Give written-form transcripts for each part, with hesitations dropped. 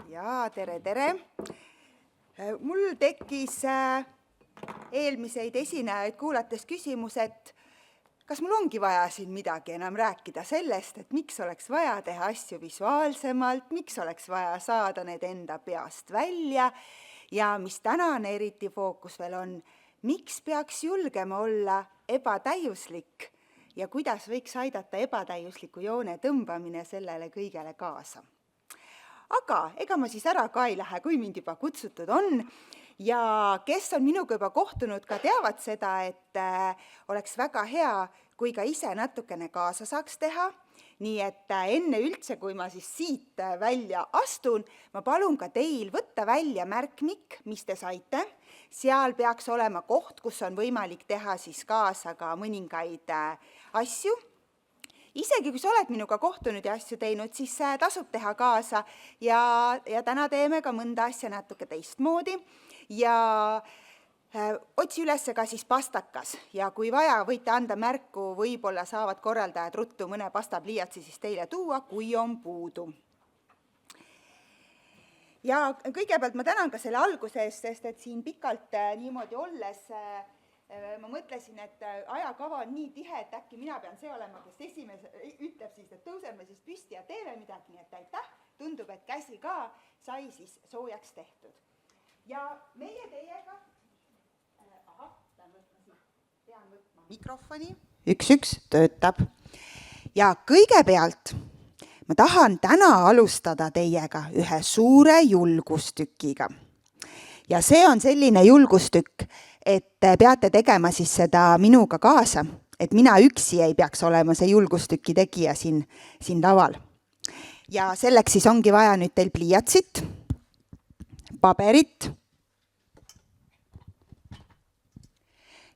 Jaa, tere! Mul tekkis eelmiseid esinejaid kuulates küsimus, et kas mul ongi vaja siin midagi enam rääkida sellest, et miks oleks vaja teha asju visuaalsemalt, miks oleks vaja saada need enda peast välja ja mis tänane eriti fookus veel on, miks peaks julgema olla ebatäiuslik ja kuidas võiks aidata ebatäiusliku joone tõmbamine sellele kõigele kaasa. Aga ega ma siis ära ka ei lähe, kui mind juba kutsutud on ja kes on minuga juba kohtunud, ka teavad seda, et oleks väga hea, kui ka ise natukene kaasa saaks teha. Nii et enne üldse, kui ma siis siit välja astun, ma palun ka teil võtta välja märkmik, mis te saite. Seal peaks olema koht, kus on võimalik teha siis kaasa ka mõningaid asju. Isegi kui sa oled minuga kohtunud ja asju teinud, siis tasub teha kaasa ja täna teeme ka mõnda asja natuke teistmoodi ja otsi üles ka siis pastakas ja kui vaja, võite anda märku, võib-olla saavad korraldajad ruttu mõne pastapliiatsi siis teile tuua, kui on puudu. Ja kõigepealt ma tänan ka selle alguse eest, sest et siin pikalt niimoodi olles ma mõtlesin, et ajakava on nii tihe, et äkki mina pean see olema, kes esimese ütleb siis, et tõuseme siis püsti ja teeme midagi, nii et aitäh. Tundub, et käsi ka sai siis soojaks tehtud. Ja meie teiega, pean võtma mikrofoni, üks töötab. Ja kõigepealt ma tahan täna alustada teiega ühe suure julgustükiga. Ja see on selline julgustükk, et peate tegema siis seda minuga kaasa, et mina üksi ei peaks olema see julgustüki tegija siin laval. Ja selleks siis ongi vaja nüüd teil pliiatsit, paberit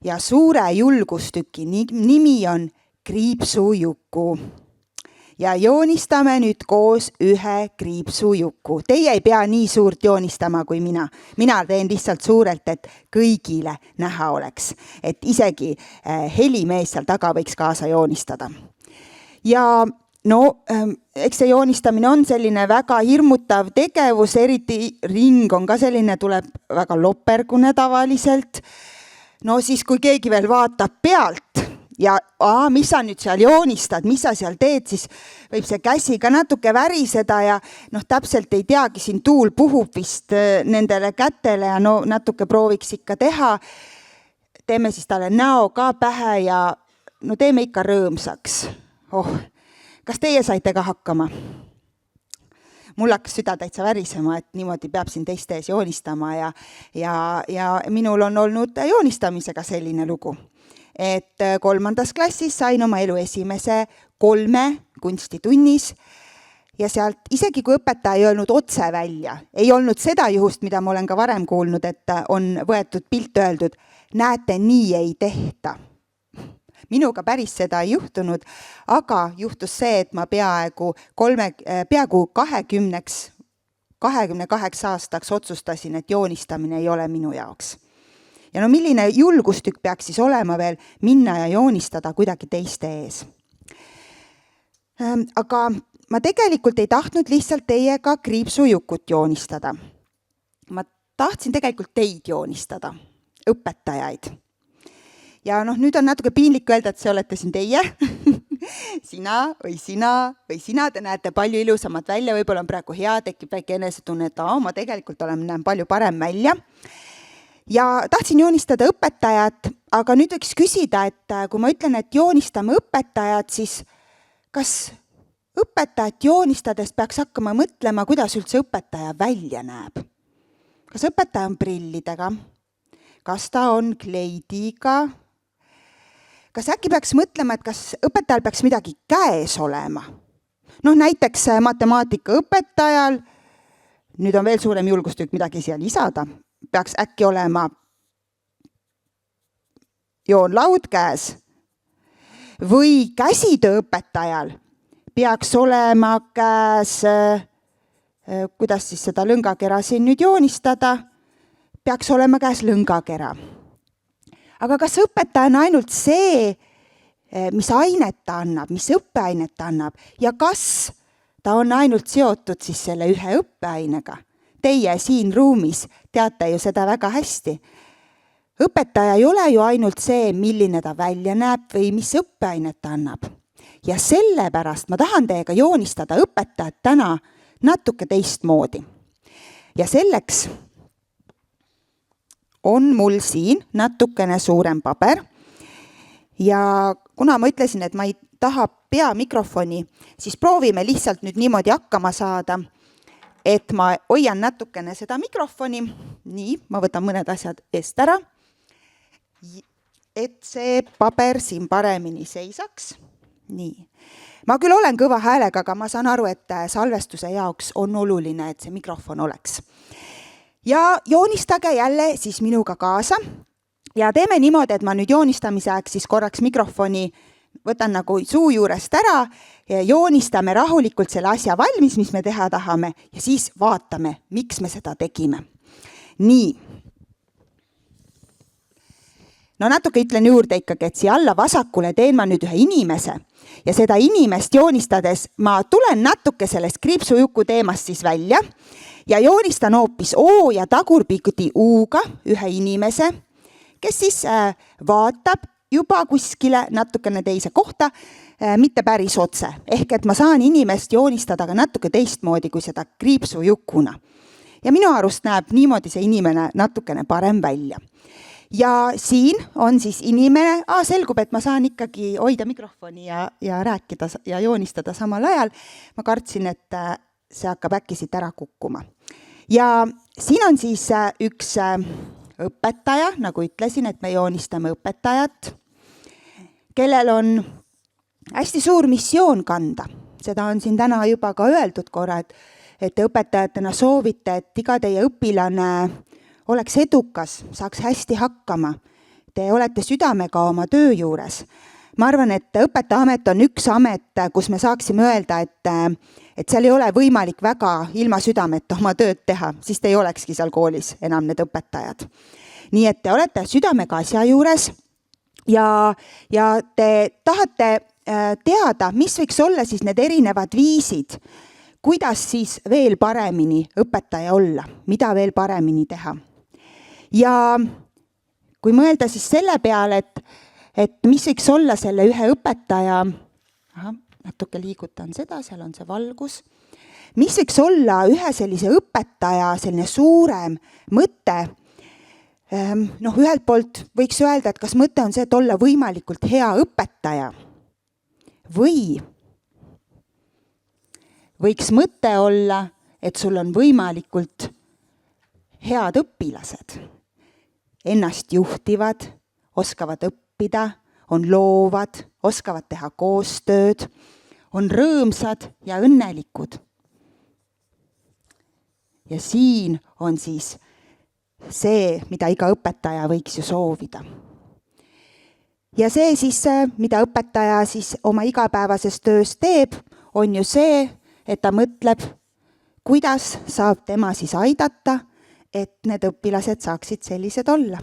ja suure julgustüki nimi on kriipsujuku. Ja joonistame nüüd koos ühe kriipsujuku. Teie ei pea nii suurt joonistama kui mina. Mina teen lihtsalt suurelt, et kõigile näha oleks. Et isegi helimees seal taga võiks kaasa joonistada. Ja eks see joonistamine on selline väga hirmutav tegevus, eriti ring on ka selline, tuleb väga lopergune tavaliselt. Siis kui keegi veel vaatab pealt, ja mis sa nüüd seal joonistad, mis sa seal teed, siis võib see käsi ka natuke väriseda ja täpselt ei teagi, siin tuul puhub vist nendele kätele ja natuke prooviks ikka teha. Teeme siis talle näo ka pähe ja teeme ikka rõõmsaks. Kas teie saite ka hakkama? Mul hakkas süda täitsa värisema, et niimoodi peab siin teiste ees joonistama ja minul on olnud joonistamisega selline lugu. Et 3. klassis sain oma elu esimese 3 kunstitunnis ja sealt isegi kui õpetaja ei olnud otse välja, ei olnud seda juhust, mida ma olen ka varem kuulnud, et on võetud pilt öeldud, näete, nii ei tehta. Minuga päris seda ei juhtunud, aga juhtus see, et ma peaaegu 28 aastaks otsustasin, et joonistamine ei ole minu jaoks. Ja milline julgustükk peaks siis olema veel minna ja joonistada kuidagi teiste ees. Aga ma tegelikult ei tahtnud lihtsalt teiega kriipsujukut joonistada. Ma tahtsin tegelikult teid joonistada, õpetajaid. Ja nüüd on natuke piinlik öelda, et see olete siin teie. Sina või sina, te näete palju ilusamad välja, võib-olla on praegu hea, tekib väike enesetunne, et ma tegelikult näen palju parem välja. Ja tahtsin joonistada õpetajat, aga nüüd võiks küsida, et kui ma ütlen, et joonistame õpetajat, siis kas õpetajat joonistades peaks hakkama mõtlema, kuidas üldse õpetaja välja näeb? Kas õpetaja on prillidega? Kas ta on kleidiga? Kas äkki peaks mõtlema, et kas õpetajal peaks midagi käes olema? Näiteks matemaatika õpetajal, nüüd on veel suurem julgustükk midagi siia lisada, peaks äkki olema joonlaud käes või käsitööõpetajal peaks olema käes, kuidas siis seda lõngakera siin nüüd joonistada, peaks olema käes lõngakera. Aga kas õpetaja on ainult see, mis ainet ta annab, mis õppeainet ta annab ja kas ta on ainult seotud siis selle ühe õppeainega. Teie siin ruumis teate ju seda väga hästi. Õpetaja ei ole ju ainult see, milline ta välja näeb või mis õppeainet ta annab. Ja sellepärast ma tahan teiega joonistada õpetajat täna natuke teistmoodi. Ja selleks on mul siin natukene suurem paber. Ja kuna ma ütlesin, et ma ei taha peamikrofoni, siis proovime lihtsalt nüüd niimoodi hakkama saada, et ma hoian natukene seda mikrofoni. Nii, ma võtan mõned asjad eest ära, et see paber siin paremini seisaks. Nii. Ma küll olen kõva häälega, aga ma saan aru, et salvestuse jaoks on oluline, et see mikrofon oleks. Ja joonistage jälle siis minuga kaasa. Ja teeme niimoodi, et ma nüüd joonistamise aeg siis korraks mikrofoni võtan nagu suu juurest ära ja joonistame rahulikult selle asja valmis, mis me teha tahame ja siis vaatame, miks me seda tegime. Nii. No natuke ütlen juurde ikkagi, et siia alla vasakule teen ma nüüd ühe inimese ja seda inimest joonistades ma tulen natuke sellest kriipsujuku teemast siis välja ja joonistan hoopis O ja tagurpidi U-ga ühe inimese, kes siis vaatab juba kuskile natukene teise kohta, mitte päris otse. Ehk et ma saan inimest joonistada ka natuke teistmoodi kui seda kriipsujukuna. Ja minu arust näeb niimoodi see inimene natukene parem välja. Ja siin on siis inimene, selgub, et ma saan ikkagi hoida mikrofoni ja rääkida ja joonistada samal ajal. Ma kartsin, et see hakkab äkki siit ära kukkuma. Ja siin on siis üks õpetaja, nagu ütlesin, et me joonistame õpetajat, kellel on hästi suur missioon kanda. Seda on siin täna juba ka öeldud korra, et õpetajatena soovite, et iga teie õpilane oleks edukas, saaks hästi hakkama. Te olete südamega oma töö juures. Ma arvan, et õpetajaamet on üks amet, kus me saaksime öelda, et seal ei ole võimalik väga ilma südameta oma tööd teha, siis te ei olekski seal koolis enam need õpetajad. Nii et te olete südamega asja juures ja te tahate teada, mis võiks olla siis need erinevad viisid, kuidas siis veel paremini õpetaja olla, mida veel paremini teha. Ja kui mõelda siis selle peale, et mis võiks olla selle ühe õpetaja, natuke liigutan seda, seal on see valgus, mis võiks olla ühe sellise õpetaja selline suurem mõte, ühelt poolt võiks öelda, et kas mõte on see, et olla võimalikult hea õpetaja või võiks mõte olla, et sul on võimalikult head õpilased, ennast juhtivad, oskavad õppida, on loovad, oskavad teha koostööd, on rõõmsad ja õnnelikud. Ja siin on siis see, mida iga õpetaja võiks ju soovida. Ja see siis, mida õpetaja siis oma igapäevases töös teeb, on ju see, et ta mõtleb, kuidas saab tema siis aidata, et need õpilased saaksid sellised olla.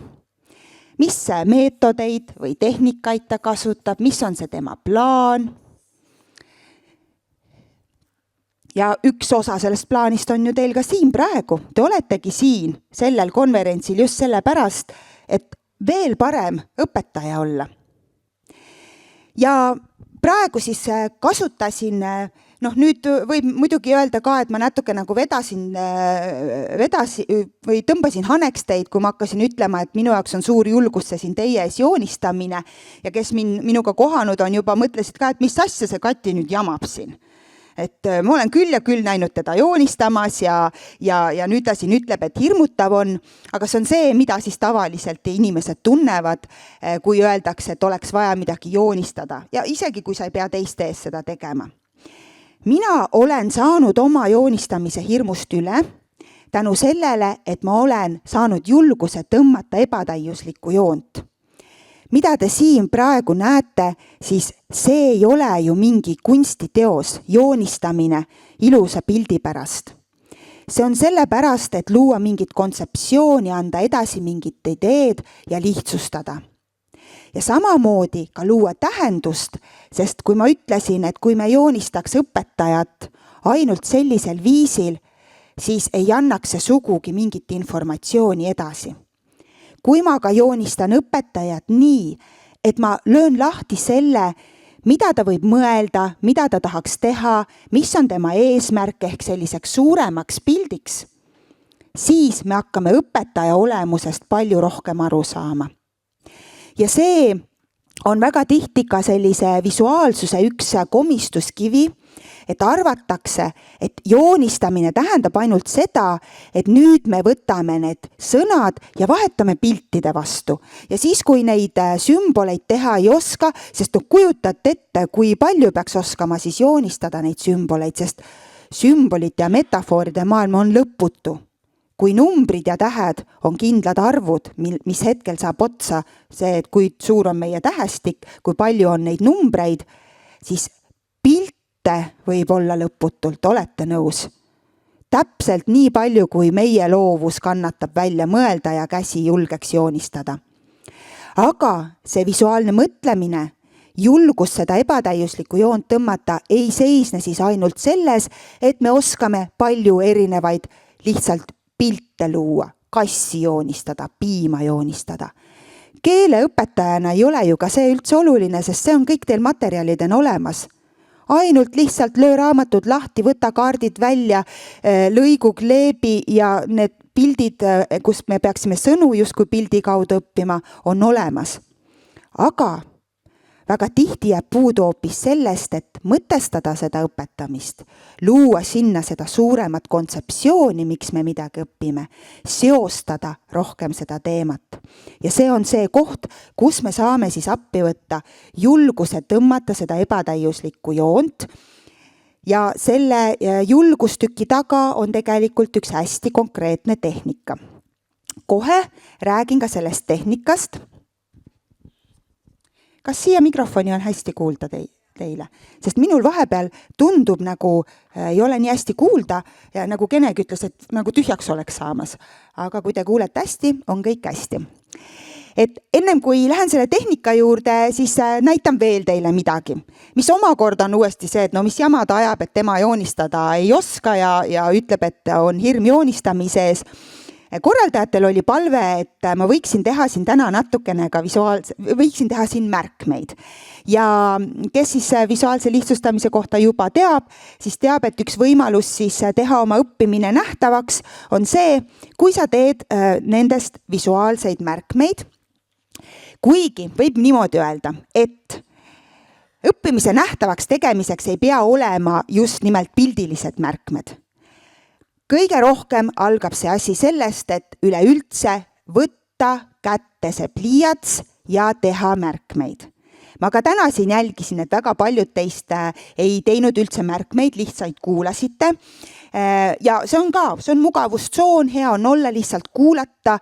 Mis meetodeid või tehnikaid ta kasutab, mis on see tema plaan. Ja üks osa sellest plaanist on ju teil ka siin praegu. Te oletegi siin sellel konverentsil just sellepärast, et veel parem õpetaja olla. Ja praegu siis kasutasin, nüüd võib muidugi öelda ka, et ma natuke nagu vedasin või tõmbasin haneksteid, kui ma hakkasin ütlema, et minu jaoks on suur julgus see siin teie ees joonistamine ja kes minuga kohanud on juba mõtlesid ka, et mis asja see Kati nüüd jamab siin. Et ma olen küll ja küll näinud teda joonistamas ja nüüd ta siin ütleb, et hirmutav on, aga see on see, mida siis tavaliselt inimesed tunnevad, kui öeldakse, et oleks vaja midagi joonistada ja isegi kui sa ei pea teiste ees seda tegema. Mina olen saanud oma joonistamise hirmust üle tänu sellele, et ma olen saanud julguse tõmmata ebatäiuslikku joont. Mida te siin praegu näete, siis see ei ole ju mingi kunstiteos, joonistamine ilusa pildi pärast. See on sellepärast, et luua mingit kontseptsiooni, anda edasi mingit ideed ja lihtsustada. Ja samamoodi ka luua tähendust, sest kui ma ütlesin, et kui me joonistaks õpetajat ainult sellisel viisil, siis ei annaks see sugugi mingit informatsiooni edasi. Kui ma ka joonistan õpetajat nii, et ma löön lahti selle, mida ta võib mõelda, mida ta tahaks teha, mis on tema eesmärk ehk selliseks suuremaks pildiks, siis me hakkame õpetaja olemusest palju rohkem aru saama. Ja see on väga tihti ka sellise visuaalsuse üks komistuskivi, et arvatakse, et joonistamine tähendab ainult seda, et nüüd me võtame need sõnad ja vahetame piltide vastu. Ja siis, kui neid sümboleid teha ei oska, sest kujutate ette, kui palju peaks oskama siis joonistada neid sümboleid, sest sümbolite ja metafooride maailm on lõputu. Kui numbrid ja tähed on kindlad arvud, mis hetkel saab otsa see, et kui suur on meie tähestik, kui palju on neid numbreid, siis pilte võib olla lõputult, olete nõus. Täpselt nii palju, kui meie loovus kannatab välja mõelda ja käsi julgeks joonistada. Aga see visuaalne mõtlemine, julgus seda ebatäiuslikku joont tõmmata ei seisne siis ainult selles, et me oskame palju erinevaid lihtsalt pilte luua, kassi joonistada, piima joonistada. Keeleõpetajana ei ole ju ka see üldse oluline, sest see on kõik teil materjalidena olemas. Ainult lihtsalt löö raamatud lahti, võta kaardid välja, lõigu kleebi ja need pildid, kus me peaksime sõnu justkui pildi kaudu õppima, on olemas. Aga väga tihti jääb puudu hoopis sellest, et mõtestada seda õpetamist, luua sinna seda suuremat kontseptsiooni, miks me midagi õpime, seostada rohkem seda teemat. Ja see on see koht, kus me saame siis appi võtta julguse tõmmata seda ebatäiuslikku joont. Ja selle julgustüki taga on tegelikult üks hästi konkreetne tehnika. Kohe räägin ka sellest tehnikast. Kas siia mikrofoni on hästi kuulda teile? Sest minul vahepeal tundub nagu ei ole nii hästi kuulda ja nagu Kenegi ütles, et nagu tühjaks oleks saamas. Aga kui te kuulete hästi, on kõik hästi. Et ennem kui lähen selle tehnika juurde, siis näitan veel teile midagi. Mis omakorda on uuesti see, et no mis jama ta ajab, et tema joonistada ei oska ja ütleb, et on hirm joonistamise ees. Korraldajatel oli palve, et ma võiksin teha siin täna natukene ka võiksin teha siin märkmeid. Ja kes siis visuaalse lihtsustamise kohta juba teab, siis teab, et üks võimalus siis teha oma õppimine nähtavaks on see, kui sa teed nendest visuaalseid märkmeid. Kuigi võib niimoodi öelda, et õppimise nähtavaks tegemiseks ei pea olema just nimelt pildilised märkmed. Kõige rohkem algab see asi sellest, et üleüldse võtta kätte see pliiats ja teha märkmeid. Ma ka täna siin jälgisin, et väga paljud teist ei teinud üldse märkmeid, lihtsalt kuulasite. Ja see on mugavustsoon, hea on olla, lihtsalt kuulata,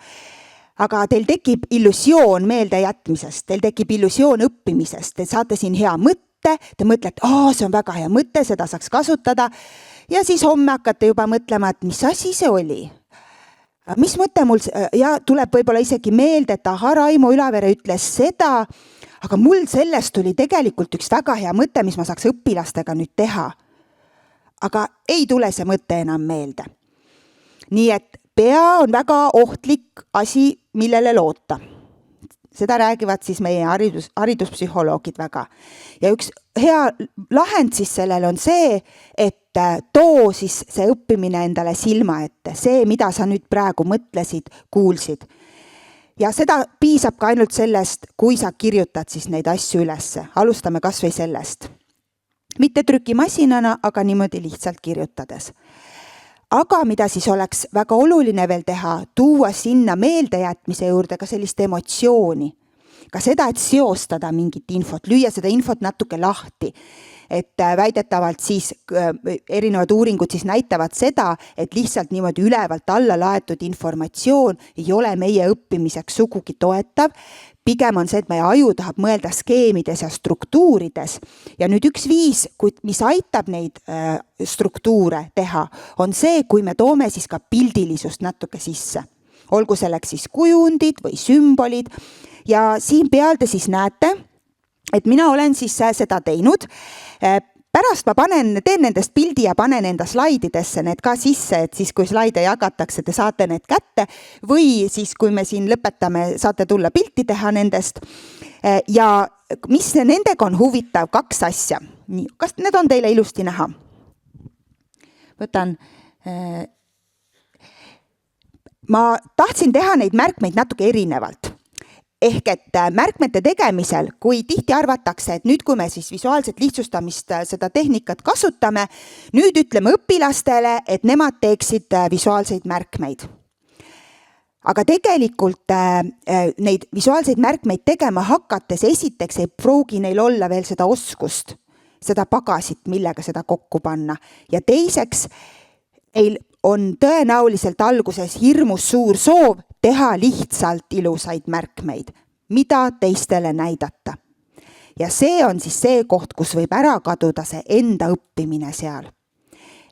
aga teil tekib illusioon meelde jätmisest, teil tekib illusioon õppimisest, te saate siin hea mõtte, te mõtlete, see on väga hea mõte, seda saaks kasutada. Ja siis homme hakkate juba mõtlema, et mis asi see oli. Mis mõte mul, ja tuleb võib-olla isegi meelde, et Raimo Ülavere ütles seda, aga mul sellest tuli tegelikult üks väga hea mõte, mis ma saaks õpilastega nüüd teha. Aga ei tule see mõte enam meelde. Nii et pea on väga ohtlik asi, millele loota. Seda räägivad siis meie hariduspsühholoogid väga. Ja üks hea lahend siis sellel on see, et too siis see õppimine endale silma ette. See, mida sa nüüd praegu mõtlesid, kuulsid. Ja seda piisab ka ainult sellest, kui sa kirjutad siis neid asju ülesse. Alustame kas või sellest. Mitte trükimasinana, aga niimoodi lihtsalt kirjutades. Aga mida siis oleks väga oluline veel teha, tuua sinna meeldejätmise juurde ka sellist emotsiooni. Ka seda, et seostada mingit infot, lüüa seda infot natuke lahti. Et väidetavalt siis erinevad uuringud siis näitavad seda, et lihtsalt niimoodi ülevalt alla laetud informatsioon ei ole meie õppimiseks sugugi toetav. Pigem on see, et meie aju tahab mõelda skeemides ja struktuurides. Ja nüüd üks viis, mis aitab neid struktuure teha, on see, kui me toome siis ka pildilisust natuke sisse. Olgu selleks siis kujundid või sümbolid. Ja siin peal te siis näete, et mina olen siis seda teinud. pärast ma teen nendest pildi ja panen enda slaididesse need ka sisse, et siis kui slaide jagatakse, te saate need kätte või siis kui me siin lõpetame, saate tulla pilti teha nendest. Ja mis nendega on huvitav, 2 asja. Nii, kas need on teile ilusti näha? Võtan. Ma tahtsin teha neid märkmeid natuke erinevalt. Ehk et märkmete tegemisel, kui tihti arvatakse, et nüüd kui me siis visuaalset lihtsustamist seda tehnikat kasutame, nüüd ütleme õpilastele, et nemad teeksid visuaalseid märkmeid. Aga tegelikult neid visuaalseid märkmeid tegema hakates esiteks ei pruugi neil olla veel seda oskust, seda pagasit, millega seda kokku panna. Ja teiseks, neil on tõenäoliselt alguses hirmus suur soov teha lihtsalt ilusaid märkmeid, mida teistele näidata. Ja see on siis see koht, kus võib ära kaduda see enda õppimine seal.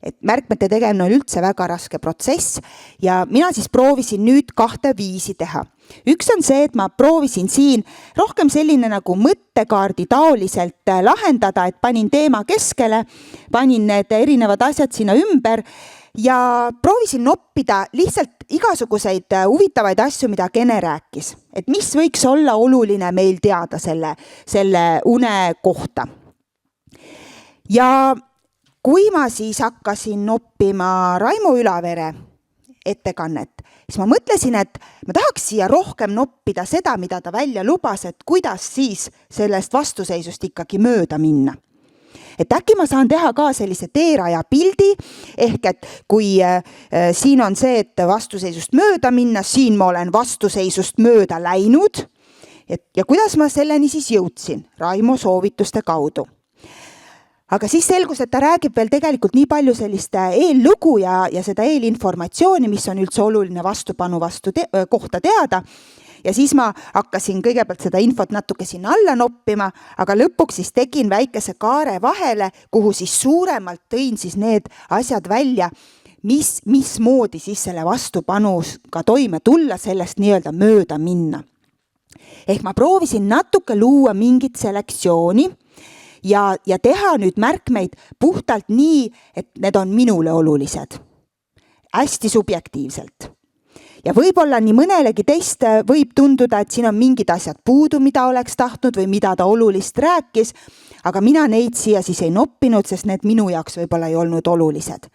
Et märkmete tegemine on üldse väga raske protsess ja mina siis proovisin nüüd 2 viisi teha. Üks on see, et ma proovisin siin rohkem selline nagu mõttekaardi taoliselt lahendada, et panin teema keskele, panin need erinevad asjad sinna ümber ja proovisin noppida lihtsalt igasuguseid huvitavaid asju, mida Kene rääkis. Et mis võiks olla oluline meil teada selle une kohta. Ja kui ma siis hakkasin noppima Raimo Ülavere ettekannet, siis ma mõtlesin, et ma tahaks siia rohkem noppida seda, mida ta välja lubas, et kuidas siis sellest vastuseisust ikkagi mööda minna. Et äkki ma saan teha ka sellise teeraja pildi, ehk et kui siin on see, et vastuseisust mööda minna, siin ma olen vastuseisust mööda läinud ja kuidas ma selleni siis jõudsin Raimo soovituste kaudu. Aga siis selgus, et ta räägib veel tegelikult nii palju sellist eellugu ja seda eelinformatsiooni, mis on üldse oluline vastupanu kohta teada. Ja siis ma hakkasin kõigepealt seda infot natuke sinna alla noppima, aga lõpuks siis tegin väikese kaare vahele, kuhu siis suuremalt tõin siis need asjad välja, mismoodi siis selle vastupanuga toime tulla, sellest nii-öelda mööda minna. Ehk ma proovisin natuke luua mingit selektsiooni ja teha nüüd märkmeid puhtalt nii, et need on minule olulised. Hästi subjektiivselt. Ja võib-olla nii mõnelegi teist võib tunduda, et siin on mingid asjad puudu, mida oleks tahtnud või mida ta olulist rääkis, aga mina neid siia siis ei noppinud, sest need minu jaoks võib-olla ei olnud olulised.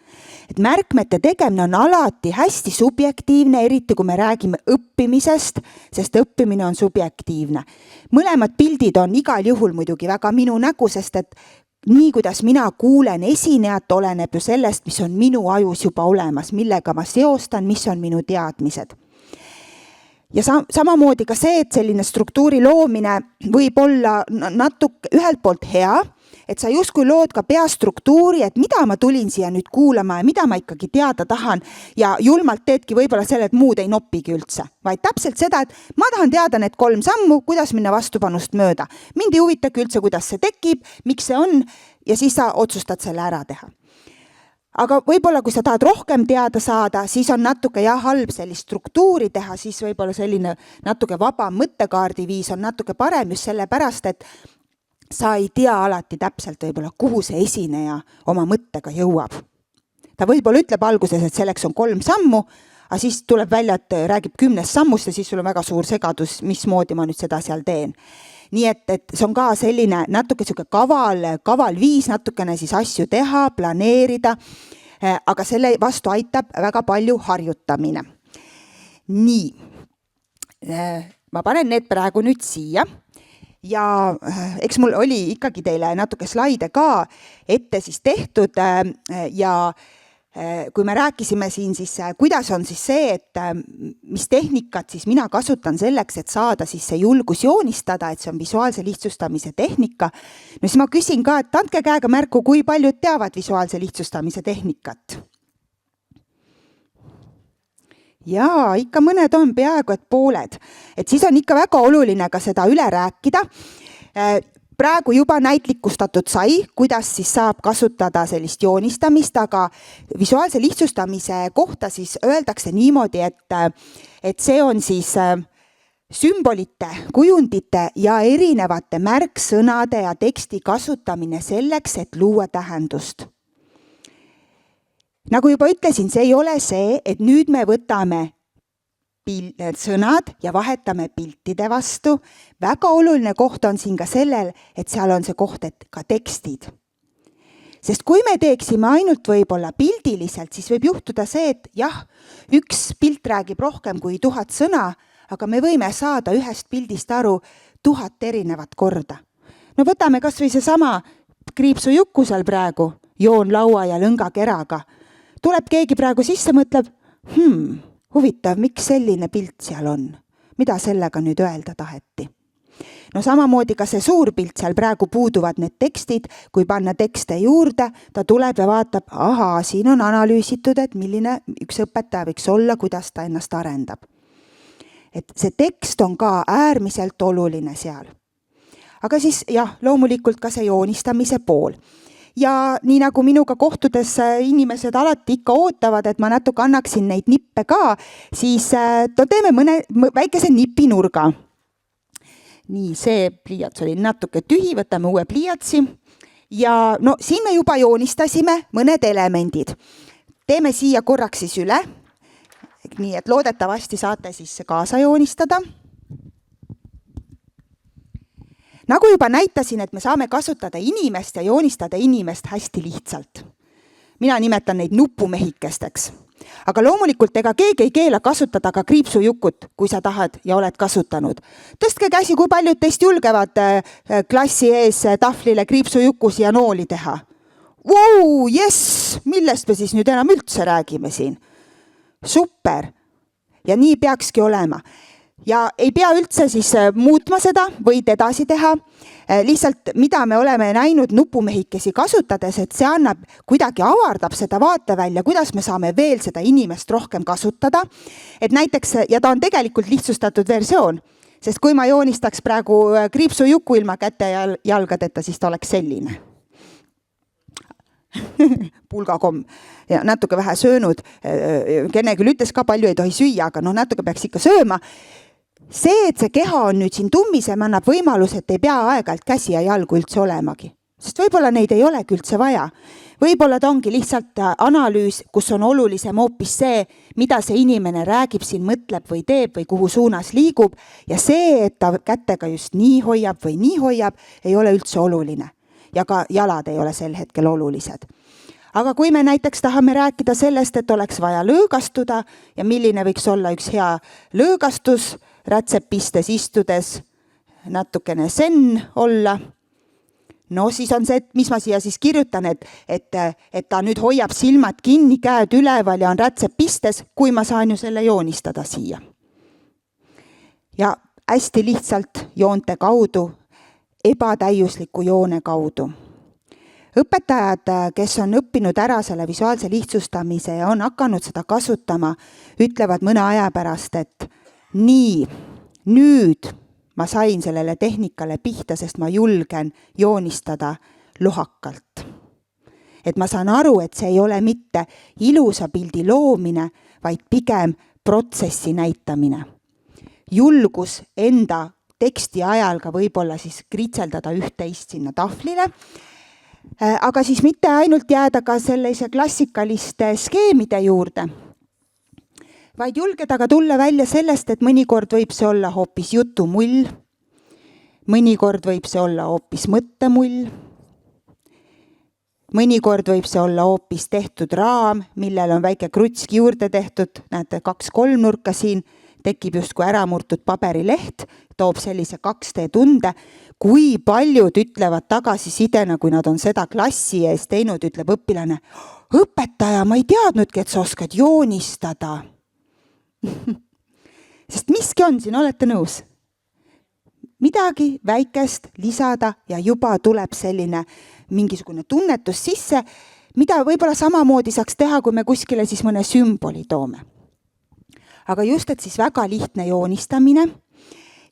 Et märkmete tegemine on alati hästi subjektiivne, eriti kui me räägime õppimisest, sest õppimine on subjektiivne. Mõlemad pildid on igal juhul muidugi väga minu nägu, sest et nii, kuidas mina kuulen esinejat, oleneb ju sellest, mis on minu ajus juba olemas, millega ma seostan, mis on minu teadmised. Ja samamoodi ka see, et selline struktuuri loomine võib olla natuke ühelt poolt hea, et sa justkui lood ka peastruktuuri, et mida ma tulin siia nüüd kuulama ja mida ma ikkagi teada tahan ja julmalt teedki võib-olla selle, et muud ei noppigi üldse, vaid täpselt seda, et ma tahan teada need 3 sammu, kuidas minna vastupanust mööda. Mind ei huvitagi üldse, kuidas see tekib, miks see on ja siis sa otsustad selle ära teha. Aga võib-olla, kui sa tahad rohkem teada saada, siis on natuke halb sellist struktuuri teha, siis võib-olla selline natuke vaba mõttekaardi viis on natuke parem just sellepärast, et sa ei tea alati täpselt võib-olla, kuhu see esineja oma mõttega jõuab. Ta võib-olla ütleb alguses, et selleks on 3 sammu, aga siis tuleb välja, et räägib 10 sammust ja siis sul on väga suur segadus, mismoodi ma nüüd seda seal teen. Nii et see on ka selline natuke kaval viis natukene siis asju teha, planeerida, aga selle vastu aitab väga palju harjutamine. Nii, ma panen need praegu nüüd siia. Ja eks mul oli ikkagi teile natuke slaide ka ette siis tehtud ja kui me rääkisime siin siis, kuidas on siis see, et mis tehnikat siis mina kasutan selleks, et saada siis see julgus joonistada, et see on visuaalse lihtsustamise tehnika. No siis ma küsin ka, et andke käega märku, kui paljud teavad visuaalse lihtsustamise tehnikat. Jaa, ikka mõned on peaaegu, et pooled. Et siis on ikka väga oluline ka seda üle rääkida. Praegu juba näitlikustatud sai, kuidas siis saab kasutada sellist joonistamist, aga visuaalse lihtsustamise kohta siis öeldakse niimoodi, et see on siis Sümbolite, kujundite ja erinevate märksõnade ja teksti kasutamine selleks, et luua tähendust. Nagu juba ütlesin, see ei ole see, et nüüd me võtame sõnad ja vahetame piltide vastu. Väga oluline koht on siin ka sellel, et seal on see koht, et ka tekstid. Sest kui me teeksime ainult võib-olla pildiliselt, siis võib juhtuda see, et jah, üks pilt räägib rohkem kui 1000 sõna, aga me võime saada ühest pildist aru 1000 erinevat korda. No võtame kas või seesama kriipsujukku seal praegu, joon laua ja lõnga keraga. Tuleb keegi praegu sisse, mõtleb, huvitav, miks selline pilt seal on? Mida sellega nüüd öelda taheti? No samamoodi ka see suur pilt, seal praegu puuduvad need tekstid, kui panna tekste juurde, ta tuleb ja vaatab, siin on analüüsitud, et milline üks õpetaja võiks olla, kuidas ta ennast arendab. Et see tekst on ka äärmiselt oluline seal. Aga siis jah, loomulikult ka see joonistamise pool. Ja nii nagu minuga kohtudes inimesed alati ikka ootavad, et ma natuke annaksin neid nippe ka, siis teeme mõne väikese nipinurga. Nii, see pliiats oli natuke tühi, võtame uue pliiatsi. Ja no siin me juba joonistasime mõned elemendid. Teeme siia korraks siis üle. Nii, et loodetavasti saate siis kaasa joonistada. Nagu juba näitasin, et me saame kasutada inimest ja joonistada inimest hästi lihtsalt. Mina nimetan neid nupumehikesteks. Aga loomulikult ega keegi ei keela kasutada ka kriipsujukut, kui sa tahad ja oled kasutanud. Tõstke käsi, kui paljud teist julgevad klassi ees tahvlile kriipsujukus ja nooli teha. Vau, jess, millest me siis nüüd enam üldse räägime siin? Super. Ja nii peakski olema. Ja ei pea üldse siis muutma seda, võid edasi teha. Lihtsalt, mida me oleme näinud nupumehikesi kasutades, et see annab kuidagi avardab seda vaatevälja, kuidas me saame veel seda inimest rohkem kasutada. Et näiteks, ja ta on tegelikult lihtsustatud versioon, sest kui ma joonistaks praegu kriipsujuku ilma käte ja jalgadeta, siis ta oleks selline. Pulgakomm ja natuke vähe söönud. Kene küll ütles ka palju ei tohi süüa, aga natuke peaks ikka sööma. See, et see keha on nüüd siin tummisem, annab võimalus, et ei pea aeg-ajalt käsi ja jalgu üldse olemagi. Sest võib-olla neid ei olegi üldse vaja. Võib-olla ta ongi lihtsalt analüüs, kus on olulisem hoopis see, mida see inimene räägib siin, mõtleb või teeb või kuhu suunas liigub. Ja see, et ta kätega just nii hoiab või nii hoiab, ei ole üldse oluline. Ja ka jalad ei ole sel hetkel olulised. Aga kui me näiteks tahame rääkida sellest, et oleks vaja lõõgastuda ja milline võiks olla üks hea lõõgastus, rätsepistes istudes, natukene zen olla, no siis on see, et mis ma siia siis kirjutan, et ta nüüd hoiab silmad kinni, käed üleval ja on rätsepistes, kui ma saan ju selle joonistada siia. Ja hästi lihtsalt joonte kaudu, ebatäiusliku joone kaudu. Õpetajad, kes on õppinud ära selle visuaalse lihtsustamise ja on hakanud seda kasutama, ütlevad mõne aja pärast, et nii, nüüd ma sain sellele tehnikale pihta, sest ma julgen joonistada lohakalt. Et ma saan aru, et see ei ole mitte ilusa pildi loomine, vaid pigem protsessi näitamine. Julgus enda teksti ajal ka võib-olla siis kritseldada üht-teist sinna tahvlile, aga siis mitte ainult jääda ka sellise klassikaliste skeemide juurde, vaid julgeda ka tulla välja sellest, et mõnikord võib see olla hoopis jutumull, mõnikord võib see olla hoopis mõttemull, mõnikord võib see olla hoopis tehtud raam, millel on väike krutski juurde tehtud, näete 2 nurka siin, tekib justkui äramurtud paberileht, toob sellise 2D tunde. Kui paljud ütlevad tagasisidena, kui nad on seda klassi ees teinud, ütleb õpilane, õpetaja, ma ei teadnudki, et sa oskad joonistada. Sest miski on siin, olete nõus? Midagi väikest lisada ja juba tuleb selline mingisugune tunnetus sisse, mida võib-olla samamoodi saaks teha, kui me kuskile siis mõne sümboli toome. Aga just, et siis väga lihtne joonistamine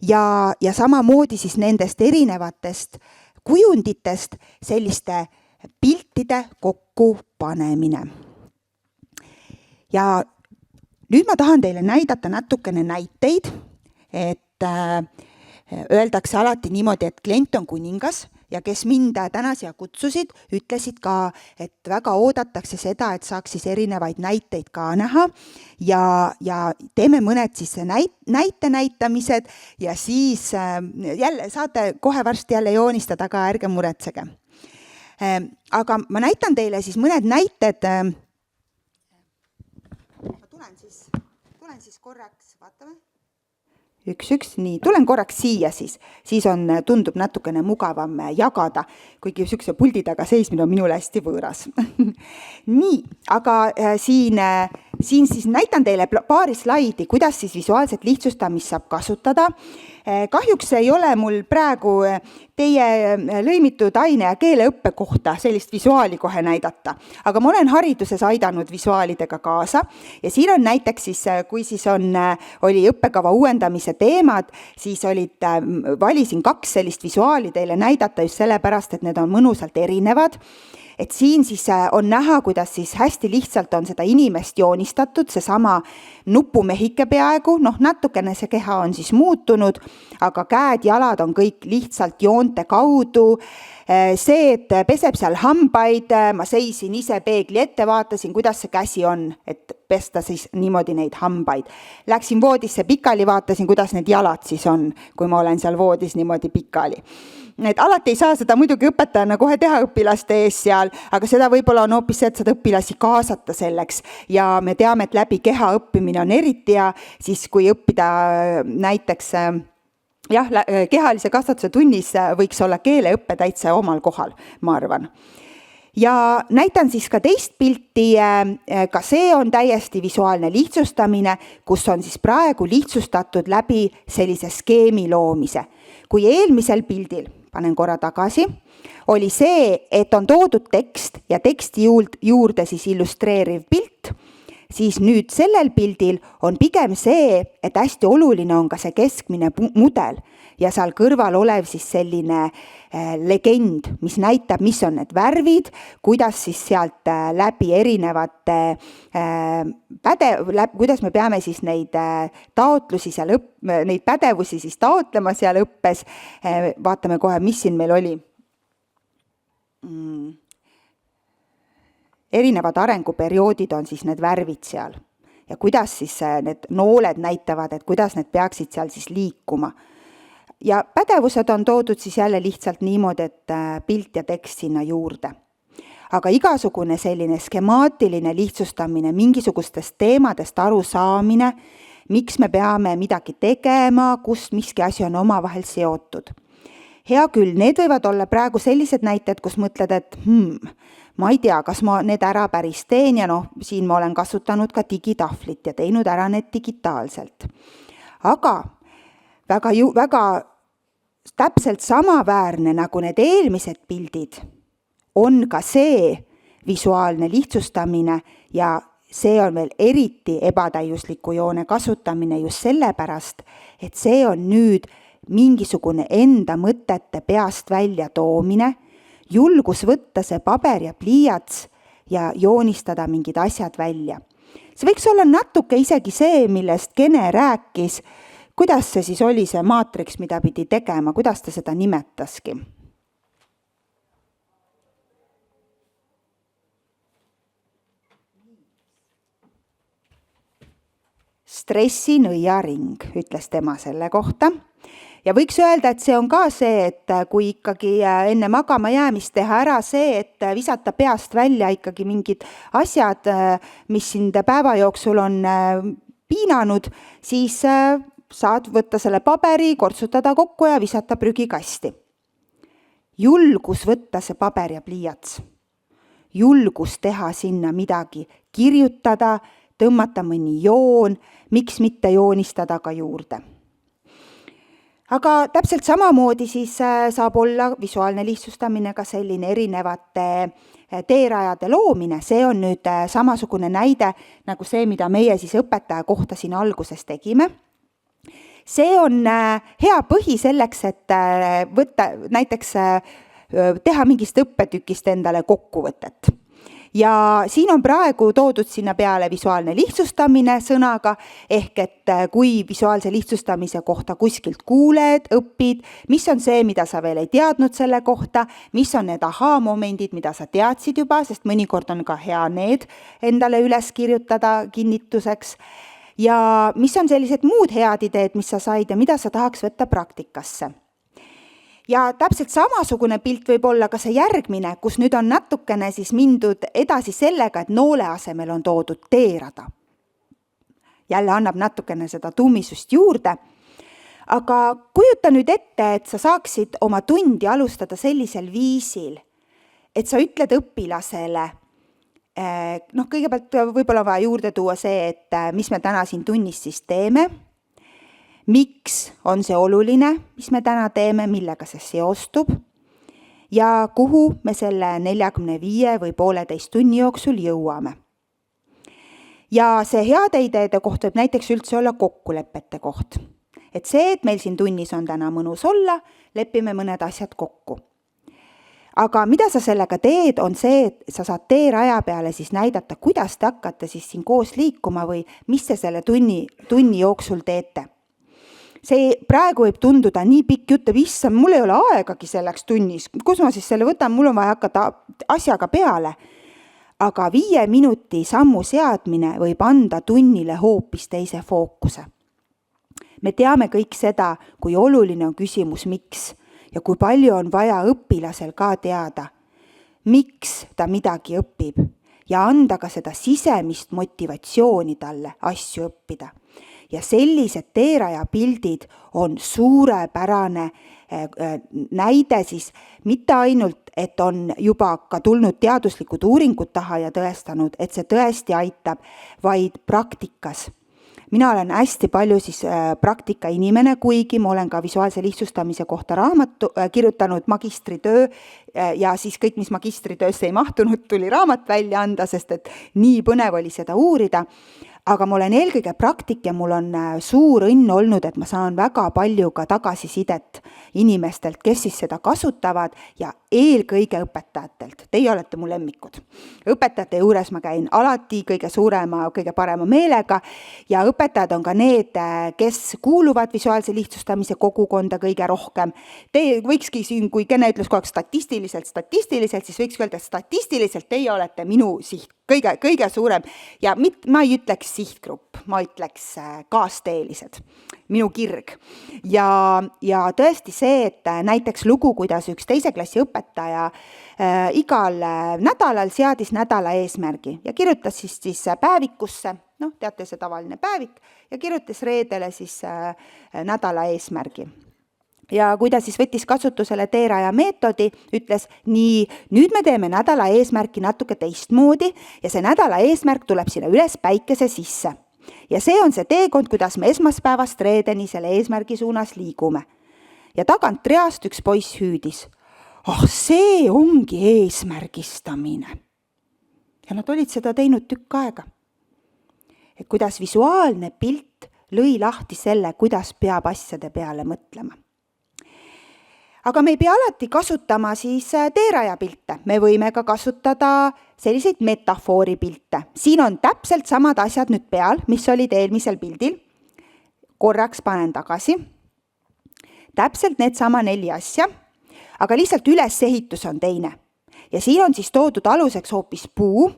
ja samamoodi siis nendest erinevatest kujunditest selliste piltide kokku panemine. Ja nüüd ma tahan teile näidata natukene näiteid, et öeldakse alati niimoodi, et klient on kuningas ja kes mind täna siia kutsusid, ütlesid ka, et väga oodatakse seda, et saaks siis erinevaid näiteid ka näha ja teeme mõned siis näite näitamised ja siis jälle saate kohe varsti jälle joonistada ka, ärge muretsege. Aga ma näitan teile siis mõned näited. Ma tulen siis korraks, vaatame. Üks, nii, tulen korraks siia siis tundub natukene mugavam jagada, kuigi sükse puldi taga seismine on minule hästi võõras. Nii, aga siin siis näitan teile paari slaidi, kuidas siis visuaalset lihtsustamist saab kasutada. Kahjuks ei ole mul praegu teie lõimitud aine- ja keeleõppe kohta sellist visuaali kohe näidata, aga ma olen hariduses aidanud visuaalidega kaasa ja siin on näiteks siis, kui siis oli õppekava uuendamise teemad, siis valisin 2 sellist visuaali teile näidata just sellepärast, et need on mõnusalt erinevad. Et siin siis on näha, kuidas siis hästi lihtsalt on seda inimest joonistatud, see sama nupumehike peaaegu, natukene see keha on siis muutunud, aga käed, jalad on kõik lihtsalt joonte kaudu. See, et peseb seal hambaid, ma seisin ise peegli ette, vaatasin, kuidas see käsi on, et pesta siis niimoodi neid hambaid. Läksin voodisse pikali, vaatasin, kuidas need jalad siis on, kui ma olen seal voodis niimoodi pikali. Et alati ei saa seda muidugi õpetajana kohe teha õpilaste ees seal, aga seda võib-olla on hoopis see, et saad õpilasi kaasata selleks ja me teame, et läbi keha õppimine on eriti ja siis kui õppida näiteks kehalise kasvatuse tunnis võiks olla keeleõppe täitsa omal kohal, ma arvan. Ja näitan siis ka teist pilti, ka see on täiesti visuaalne lihtsustamine, kus on siis praegu lihtsustatud läbi sellise skeemi loomise. Kui eelmisel pildil, panen korra tagasi, oli see, et on toodud tekst ja teksti juurde siis illustreeriv pilt, siis nüüd sellel pildil on pigem see, et hästi oluline on ka see keskmine mudel ja seal kõrval olev siis selline legend, mis näitab, mis on need värvid, kuidas siis sealt läbi erinevate kuidas me peame siis neid taotlusi seal neid pädevusi siis taotlema seal õppes. Vaatame kohe, mis siin meil oli. Erinevad arenguperioodid on siis need värvid seal ja kuidas siis need nooled näitavad, et kuidas need peaksid seal siis liikuma. Ja pädevused on toodud siis jälle lihtsalt niimoodi, et pilt ja tekst sinna juurde. Aga igasugune selline skemaatiline lihtsustamine, mingisugustest teemadest aru saamine, miks me peame midagi tegema, kus miski asi on omavahel seotud. Hea küll, need võivad olla praegu sellised näited, kus mõtled, et ma ei tea, kas ma need ära päris teen ja siin ma olen kasutanud ka digitahvlit ja teinud ära need digitaalselt. Aga väga täpselt samaväärne nagu need eelmised pildid on ka see visuaalne lihtsustamine ja see on veel eriti ebatäiusliku joone kasutamine just sellepärast, et see on nüüd mingisugune enda mõtete peast välja toomine, julgus võtta see paber ja pliiats ja joonistada mingid asjad välja. See võiks olla natuke isegi see, millest Kene rääkis, kuidas see siis oli see maatriks, mida pidi tegema, kuidas ta seda nimetaski? Stressinõiaring, ütles tema selle kohta. Ja võiks öelda, et see on ka see, et kui ikkagi enne magama jäämist teha ära see, et visata peast välja ikkagi mingid asjad, mis sind päeva jooksul on piinanud, siis saad võtta selle paberi, kortsutada kokku ja visata prügikasti. Julgus võtta see paber ja pliiats. Julgus teha sinna midagi, kirjutada, tõmmata mõni joon, miks mitte joonistada ka juurde. Aga täpselt samamoodi siis saab olla visuaalne lihtsustamine ka selline erinevate teerajade loomine. See on nüüd samasugune näide nagu see, mida meie siis õpetaja kohta siin alguses tegime. See on hea põhi selleks, et võtta näiteks teha mingist õppetükist endale kokkuvõtet. Ja siin on praegu toodud sinna peale visuaalne lihtsustamine sõnaga, ehk et kui visuaalse lihtsustamise kohta kuskilt kuuled, õpid, mis on see, mida sa veel ei teadnud selle kohta, mis on need ahaa-momendid, mida sa teadsid juba, sest mõnikord on ka hea need endale üles kirjutada kinnituseks. Ja mis on sellised muud head ideed, mis sa said ja mida sa tahaks võtta praktikasse. Ja täpselt samasugune pilt võib olla ka see järgmine, kus nüüd on natukene siis mindud edasi sellega, et noole asemel on toodud teerada. Jälle annab natukene seda tummisust juurde. Aga kujuta nüüd ette, et sa saaksid oma tundi alustada sellisel viisil, et sa ütled õpilasele, kõigepealt võib-olla vaja juurde tuua see, et mis me täna siin tunnis siis teeme, miks on see oluline, mis me täna teeme, millega see seostub ja kuhu me selle 45 või 1,5 tunni jooksul jõuame. Ja see heade ideede koht võib näiteks üldse olla kokkulepete koht. Et see, et meil siin tunnis on täna mõnus olla, lepime mõned asjad kokku. Aga mida sa sellega teed, on see, et sa saad teeraja peale siis näidata, kuidas te hakkate siis siin koos liikuma või mis te selle tunni jooksul teete. See praegu võib tunduda nii pikk jutt, issand, mul ei ole aegagi selleks tunnis, kus ma siis selle võtan, mul on vaja hakata asjaga peale. Aga 5 minuti sammu seadmine võib anda tunnile hoopis teise fookuse. Me teame kõik seda, kui oluline on küsimus miks ja kui palju on vaja õpilasel ka teada, miks ta midagi õpib ja anda ka seda sisemist motivatsiooni talle asju õppida. Ja sellised teeraja pildid on suurepärane näide siis mitte ainult, et on juba ka tulnud teaduslikud uuringud taha ja tõestanud, et see tõesti aitab, vaid praktikas. Mina olen hästi palju siis praktika inimene, kuigi ma olen ka visuaalse lihtsustamise kohta raamatu kirjutanud magistritöö ja siis kõik, mis magistritöösse ei mahtunud, tuli raamat välja anda, sest et nii põnev oli seda uurida. Aga ma olen eelkõige praktik ja mul on suur õnn olnud, et ma saan väga palju ka tagasisidet inimestelt, kes siis seda kasutavad ja eelkõige õpetajatelt. Teie olete mu lemmikud. Õpetajate juures ma käin alati kõige suurema, kõige parema meelega ja õpetajad on ka need, kes kuuluvad visuaalse lihtsustamise kogukonda kõige rohkem. Te võikski siin, kui kene ütles kogu aeg statistiliselt, siis võiks öelda, et statistiliselt teie olete minu siht. Kõige suurem ja ma ei ütleks sihtgrupp, ma ütleks kaasteelised, minu kirg. Ja tõesti see, et näiteks lugu, kuidas üks 2. klassi õpetaja igal nädalal seadis nädala eesmärgi ja kirjutas siis päevikusse, teate see tavaline päevik, ja kirjutas reedele siis nädala eesmärgi. Ja kui ta siis võttis kasutusele teeraja meetodi, ütles nii, nüüd me teeme nädala eesmärki natuke teistmoodi ja see nädala eesmärk tuleb sinna üles päikese sisse. Ja see on see teekond, kuidas me esmaspäevast reedeni selle eesmärgi suunas liigume. Ja tagant reast üks poiss hüüdis. See ongi eesmärgistamine. Ja nad olid seda teinud tükk aega. Et kuidas visuaalne pilt lõi lahti selle, kuidas peab asjade peale mõtlema. Aga me ei pea alati kasutama siis teeraja pilte. Me võime ka kasutada selliseid metafoori pilte. Siin on täpselt samad asjad nüüd peal, mis olid eelmisel pildil. Korraks panen tagasi. Täpselt need sama 4 asja, aga lihtsalt ülesehitus on teine. Ja siin on siis toodud aluseks hoopis puu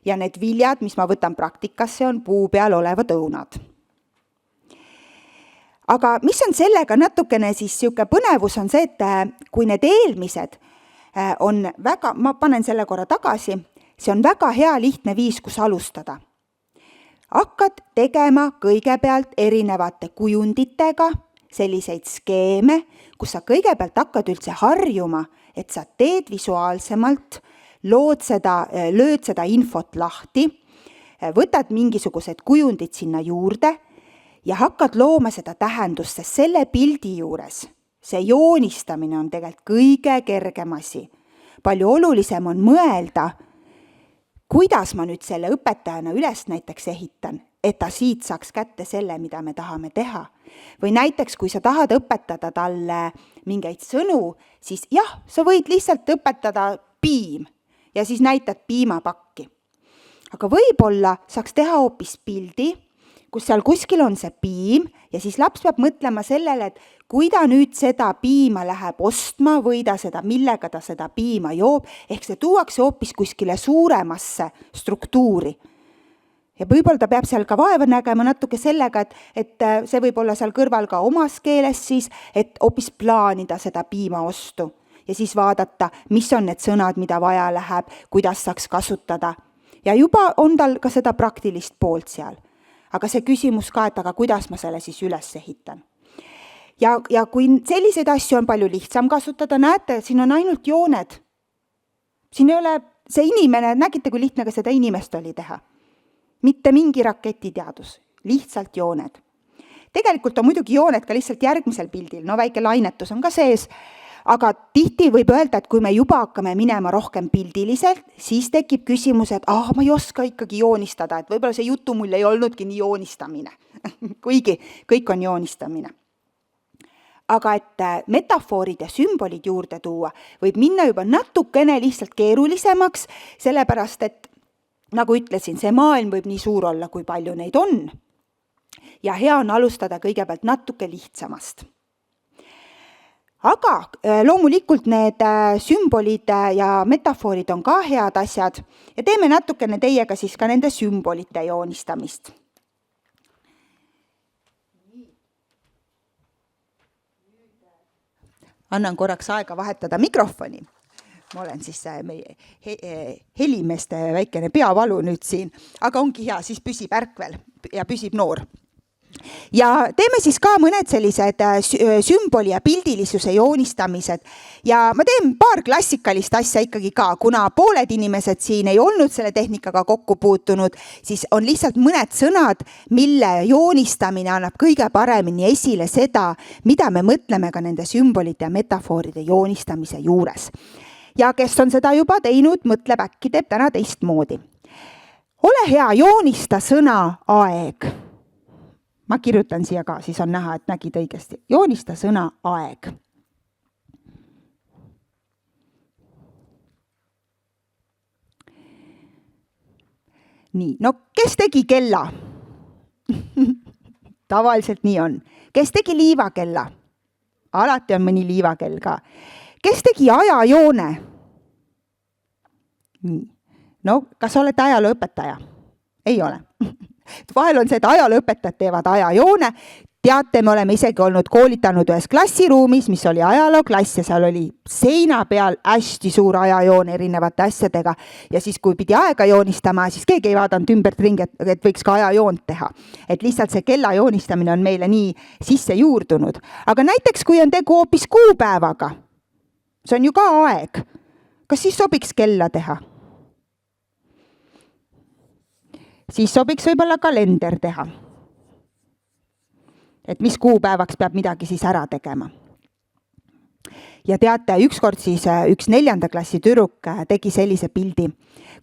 ja need viljad, mis ma võtan praktikasse, on puu peal olevad õunad. Aga mis on sellega natukene siis siuke põnevus on see, et kui need eelmised on väga, ma panen selle korra tagasi, see on väga hea lihtne viis, kus alustada. Hakkad tegema kõigepealt erinevate kujunditega selliseid skeeme, kus sa kõigepealt hakkad üldse harjuma, et sa teed visuaalsemalt, lööd seda infot lahti, võtad mingisugused kujundid sinna juurde, ja hakkad looma seda tähendust, sest selle pildi juures see joonistamine on tegelikult kõige kergem asi. Palju olulisem on mõelda, kuidas ma nüüd selle õpetajana üles näiteks ehitan, et ta siit saaks kätte selle, mida me tahame teha. Või näiteks, kui sa tahad õpetada talle mingeid sõnu, siis jah, sa võid lihtsalt õpetada piim ja siis näitad piimapakki. Aga võib-olla saaks teha hoopis pildi, kus seal kuskil on see piim ja siis laps peab mõtlema sellele, et kui ta nüüd seda piima läheb ostma või millega ta seda piima joob, ehk see tuuakse hoopis kuskile suuremasse struktuuri. Ja võib-olla ta peab seal ka vaeva nägema natuke sellega, et see võib olla seal kõrval ka omas keeles siis, et hoopis plaanida seda piima ostu ja siis vaadata, mis on need sõnad, mida vaja läheb, kuidas saaks kasutada. Ja juba on tal ka seda praktilist poolt seal. Aga see küsimus ka, et aga kuidas ma selle siis üles ehitan. Ja kui selliseid asju on palju lihtsam kasutada, näete, siin on ainult jooned. Siin ei ole see inimene, nägite, kui lihtne ka seda inimest oli teha. Mitte mingi raketiteadus, lihtsalt jooned. Tegelikult on muidugi jooned ka lihtsalt järgmisel pildil, no väike lainetus on ka sees, aga tihti võib öelda, et kui me juba hakkame minema rohkem pildiliselt, siis tekib küsimus, et ma ei oska ikkagi joonistada, et võib-olla see jutu mul ei olnudki nii joonistamine, kuigi kõik on joonistamine. Aga et metafoorid ja sümbolid juurde tuua, võib minna juba natukene lihtsalt keerulisemaks, sellepärast et nagu ütlesin, see maailm võib nii suur olla, kui palju neid on. Ja hea on alustada kõigepealt natuke lihtsamast. Aga loomulikult need sümbolid ja metafoorid on ka head asjad ja teeme natukene teiega siis ka nende sümbolite joonistamist. Annan korraks aega vahetada mikrofoni. Ma olen siis meie helimeeste väikene peavalu nüüd siin, aga ongi hea, siis püsib ärkvel ja püsib noor. Ja teeme siis ka mõned sellised sümboli ja pildilisuse joonistamised ja ma teen paar klassikalist asja ikkagi ka, kuna pooled inimesed siin ei olnud selle tehnikaga kokku puutunud, siis on lihtsalt mõned sõnad, mille joonistamine annab kõige paremini esile seda, mida me mõtleme ka nende sümbolite ja metafooride joonistamise juures. Ja kes on seda juba teinud, mõtleb äkki teeb täna teistmoodi. Ole hea, joonista sõna aeg. Ma kirjutan siia ka, siis on näha, et nägid õigesti. Joonista sõna aeg. Nii, no kes tegi kella? Tavaliselt nii on. Kes tegi liivakella? Alati on mõni liivakell ka. Kes tegi ajajoone? Nii. No, kas olete ajalooõpetaja? Ei ole. Vahel on see, et ajalooõpetajad teevad ajajoone. Teate, me oleme isegi olnud koolitanud ühes klassiruumis, mis oli ajalooklass ja seal oli seina peal hästi suur ajajoon erinevate asjadega. Ja siis, kui pidi aega joonistama, siis keegi ei vaadanud ümbert ringi, et võiks ka ajajoont teha. Et lihtsalt see kella joonistamine on meile nii sisse juurdunud. Aga näiteks, kui on tegu hoopis kuupäevaga, see on ju ka aeg. Kas siis sobiks kella teha? Siis sobiks võib-olla kalender teha. Et mis kuupäevaks peab midagi siis ära tegema. Ja teate, ükskord siis üks 4. klassi tüdruk tegi sellise pildi,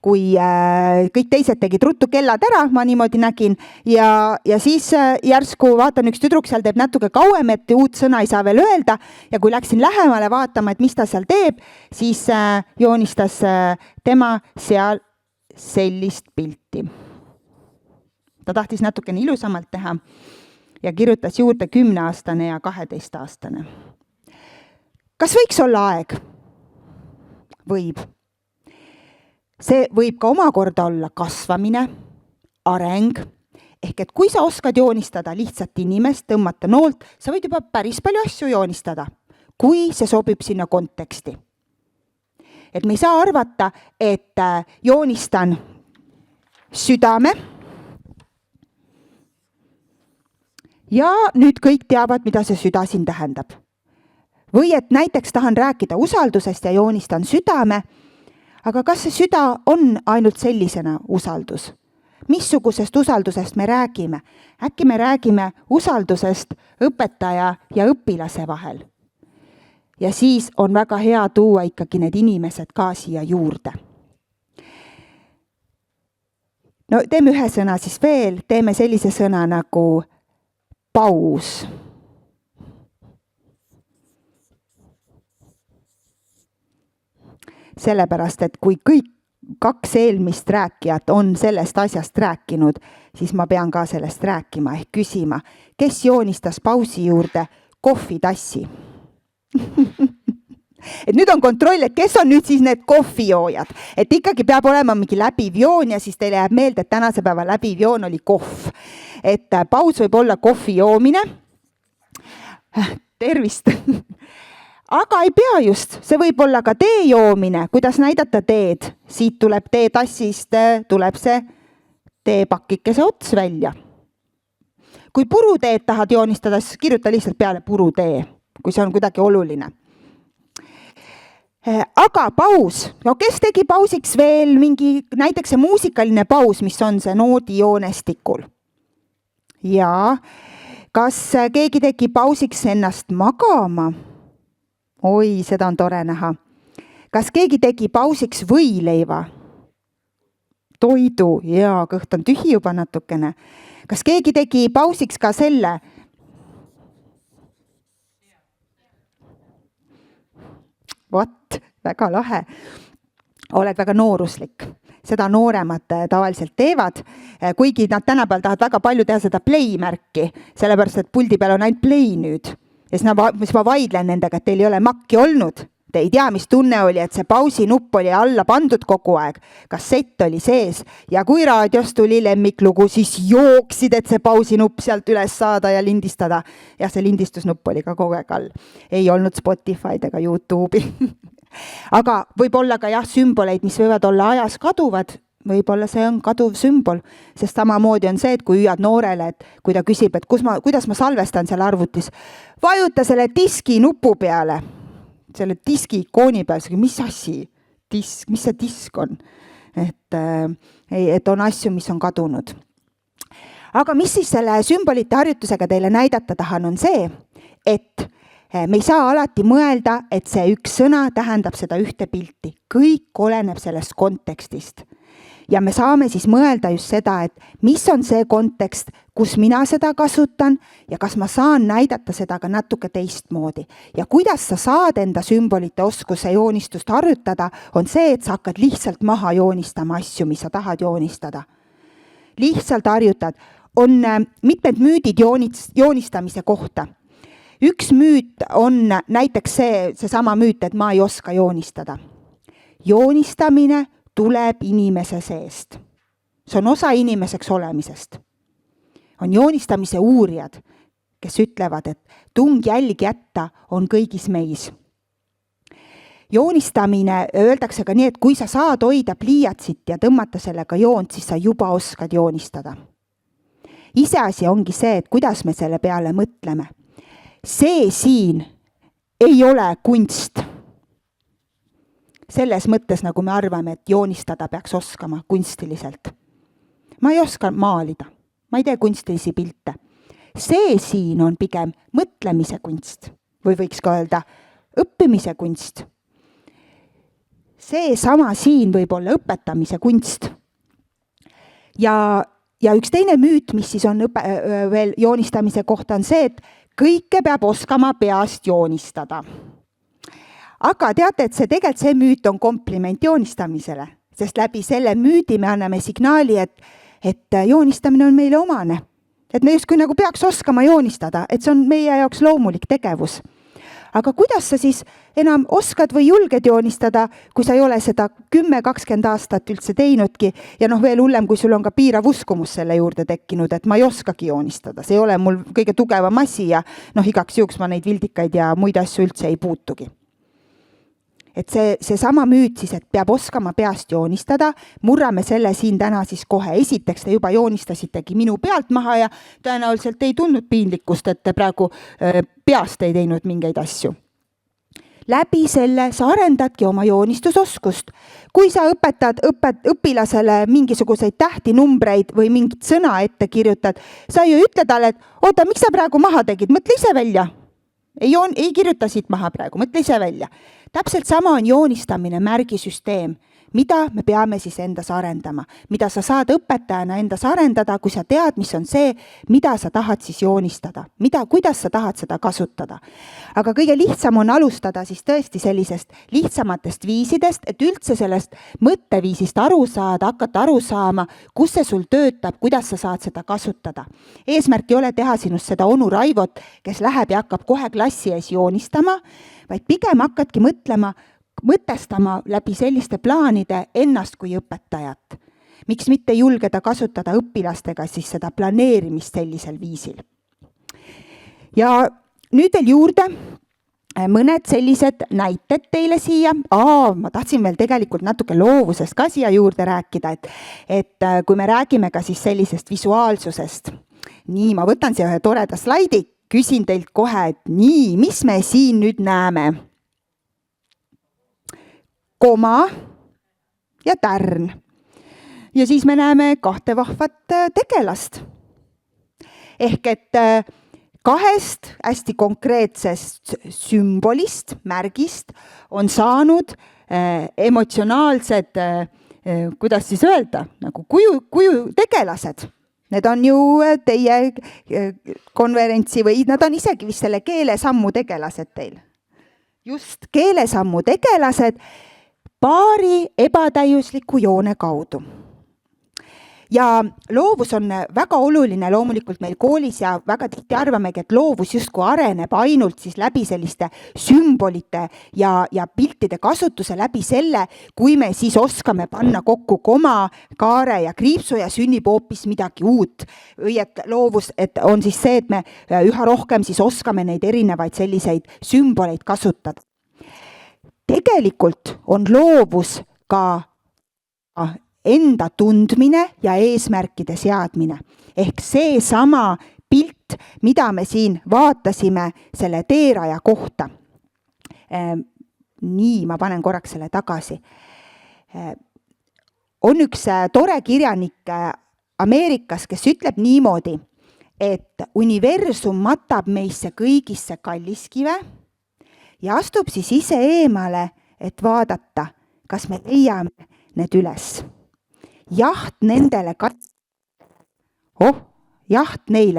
kui kõik teised tegid ruttu kellad ära, ma niimoodi nägin, ja siis järsku vaatan üks tüdruk seal teeb natuke kauem, et uut sõna ei saa veel öelda, ja kui läksin lähemale vaatama, et mis ta seal teeb, siis joonistas tema seal sellist pilti. Ta tahtis natukene ilusamalt teha ja kirjutas juurde 10-aastane ja 12-aastane. Kas võiks olla aeg? Võib. See võib ka omakorda olla kasvamine, areng. Ehk et kui sa oskad joonistada lihtsalt inimest, tõmmata noolt, sa võid juba päris palju asju joonistada, kui see sobib sinna konteksti. Et me ei saa arvata, et joonistan südame. Ja nüüd kõik teavad, mida see süda siin tähendab. Või et näiteks tahan rääkida usaldusest ja joonistan südame, aga kas see süda on ainult sellisena usaldus? Missugusest usaldusest me räägime? Äkki me räägime usaldusest õpetaja ja õpilase vahel? Ja siis on väga hea tuua ikkagi need inimesed ka siia juurde. No teeme ühe sõna siis veel, teeme sellise sõna nagu paus. Sellepärast, et kui kõik 2 eelmist rääkijat on sellest asjast rääkinud, siis ma pean ka sellest rääkima ehk küsima, kes joonistas pausi juurde kohvitassi? Et nüüd on kontroll, et kes on nüüd siis need kohvijoojad, et ikkagi peab olema mingi läbiv joon ja siis teile jääb meelde, et tänase päeva läbiv joon oli kohv. Et paus võib olla kohvi joomine. Tervist! Aga ei pea just, see võib olla ka tee joomine, kuidas näidata teed. Siit tuleb teetassist, tuleb see teepakikese ots välja. Kui puruteed tahad joonistada, siis kirjuta lihtsalt peale purutee, kui see on kuidagi oluline. Aga paus, no kes tegi pausiks veel mingi, näiteks see muusikaline paus, mis on see noodi joonestikul? Ja kas keegi tegi pausiks ennast magama? Oi, seda on tore näha. Kas keegi tegi pausiks võileiva? Toidu, jaa, kõht on tühi juba natukene. Kas keegi tegi pausiks ka selle? Vot, väga lahe. Oled väga nooruslik. Seda nooremad tavaliselt teevad, kuigi nad tänapäeval tahavad väga palju teha seda play-märki, sellepärast, et puldi peal on ainult play nüüd. Ja siis ma vaidlen nendega, et teil ei ole makki olnud. Te ei tea, mis tunne oli, et see pausi nupp oli alla pandud kogu aeg. Kassett oli sees ja kui raadios tuli lemmiklugu, siis jooksid, et see pausi nupp sealt üles saada ja lindistada. Ja see lindistusnupp oli ka kogu aeg all. Ei olnud Spotify'd ega YouTube'i. Aga võib olla ka sümboleid, mis võivad olla ajas kaduvad. Võib-olla see on kaduv sümbol, sest samamoodi on see, et kui hüüad noorele, et kui ta küsib, et kuidas ma salvestan seal arvutis, vajuta selle diski nupu peale, selle diski ikooni peal, mis asi, mis see disk on, et on asju, mis on kadunud. Aga mis siis selle sümbolite harjutusega teile näidata tahan, on see, et me ei saa alati mõelda, et see üks sõna tähendab seda ühte pilti. Kõik oleneb sellest kontekstist. Ja me saame siis mõelda just seda, et mis on see kontekst, kus mina seda kasutan ja kas ma saan näidata seda ka natuke teistmoodi. Ja kuidas sa saad enda sümbolite oskuse joonistust harjutada, on see, et sa hakkad lihtsalt maha joonistama asju, mis sa tahad joonistada. Lihtsalt harjutad. On mitmed müüdid joonistamise kohta. Üks müüt on näiteks see sama müüt, et ma ei oska joonistada. Joonistamine tuleb inimese seest. See on osa inimeseks olemisest. On joonistamise uurijad, kes ütlevad, et tung jälg jätta on kõigis meis. Joonistamine öeldakse ka nii, et kui sa saad hoida pliiatsit ja tõmmata sellega joont, siis sa juba oskad joonistada. Iseasi ongi see, et kuidas me selle peale mõtleme. See siin ei ole kunst. Selles mõttes, nagu me arvame, et joonistada peaks oskama kunstiliselt. Ma ei oska maalida. Ma ei tee kunstilisi pilte. See siin on pigem mõtlemise kunst. Või võiks ka öelda õppimise kunst. See sama siin võib olla õpetamise kunst. Ja üks teine müüt, mis siis on veel joonistamise kohta, on see, et kõike peab oskama peast joonistada. Aga teate, et see müüt on kompliment joonistamisele, sest läbi selle müüdi me anname signaali, et joonistamine on meile omane. Et me justkui nagu peaks oskama joonistada, et see on meie jaoks loomulik tegevus. Aga kuidas sa siis enam oskad või julged joonistada, kui sa ei ole seda 10-20 aastat üldse teinudki ja veel hullem, kui sul on ka piirav uskumus selle juurde tekkinud, et ma ei oskagi joonistada. See ei ole mul kõige tugevam asi ja igaks juhuks ma neid vildikaid ja muid asju üldse ei puutugi. Et see sama müüt siis, et peab oskama peast joonistada, murrame selle siin täna siis kohe. Esiteks te juba joonistasitegi minu pealt maha ja tõenäoliselt ei tundnud piinlikkust, et te praegu peast ei teinud mingeid asju. Läbi selle sa arendadki oma joonistusoskust. Kui sa õpetad õpilasele mingisuguseid tähti, numbreid või mingit sõna ette kirjutad, sa ju ütle talle, et oota, miks sa praegu maha tegid, mõtle ise välja. Ei kirjuta siit maha praegu, mõtle ise välja. Täpselt sama on joonistamine märgisüsteem. mida me peame siis endas arendama, mida sa saad õpetajana endas arendada, kui sa tead, mis on see, mida sa tahad siis joonistada, kuidas sa tahad seda kasutada. Aga kõige lihtsam on alustada siis tõesti sellisest lihtsamatest viisidest, et üldse sellest mõtteviisist aru saada, hakata aru saama, kus see sul töötab, kuidas sa saad seda kasutada. Eesmärk ei ole teha sinust seda onu Raivot, kes läheb ja hakkab kohe klassi ees joonistama, vaid pigem hakkadki mõtestama läbi selliste plaanide ennast kui õpetajat. Miks mitte julgeda kasutada õpilastega siis seda planeerimist sellisel viisil. Ja nüüd veel juurde mõned sellised näited teile siia. Ma tahtsin veel tegelikult natuke loovusest ka siia juurde rääkida, et kui me räägime ka siis sellisest visuaalsusest. Nii, ma võtan siia ühe toreda slaidi, küsin teilt kohe, et nii, mis me siin nüüd näeme? Koma ja tärn. Ja siis me näeme kahte vahvat tegelast. Ehk et kahest hästi konkreetsest sümbolist, märgist on saanud emotsionaalsed, kuidas siis öelda, nagu kuju tegelased. Need on ju teie konverentsi või nad on isegi vist selle keelesammu tegelased teil. Just keelesammu tegelased paari ebatäiusliku joone kaudu. Ja loovus on väga oluline loomulikult meil koolis ja väga tihti arvamegi, et loovus justkui areneb ainult siis läbi selliste sümbolite ja piltide kasutuse läbi selle, kui me siis oskame panna kokku koma, kaare ja kriipsu ja sünnib hoopis midagi uut. Või et loovus on siis see, et me üha rohkem siis oskame neid erinevaid selliseid sümboleid kasutada. Tegelikult on loovus ka enda tundmine ja eesmärkide seadmine. Ehk see sama pilt, mida me siin vaatasime selle teeraja kohta. Nii, ma panen korraks selle tagasi. On üks tore kirjanik Ameerikas, kes ütleb niimoodi, et universum matab meisse kõigisse kalliskive ja astub siis ise eemale, et vaadata, kas me leiame need üles. Jaht neile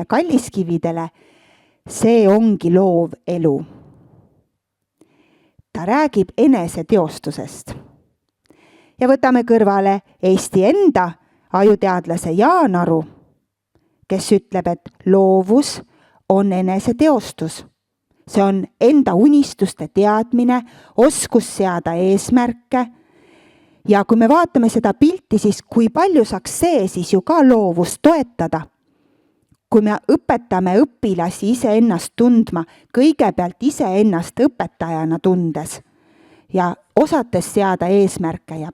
kalliskividele, see ongi loov elu. Ta räägib eneseteostusest. Ja võtame kõrvale Eesti enda ajuteadlase Jaan Aru, kes ütleb, et loovus on eneseteostus. See on enda unistuste teadmine, oskus seada eesmärke. Ja kui me vaatame seda pilti, siis kui palju saaks see siis ju ka loovust toetada? Kui me õpetame õpilasi ise ennast tundma, kõigepealt ise ennast õpetajana tundes ja osates seada eesmärke ja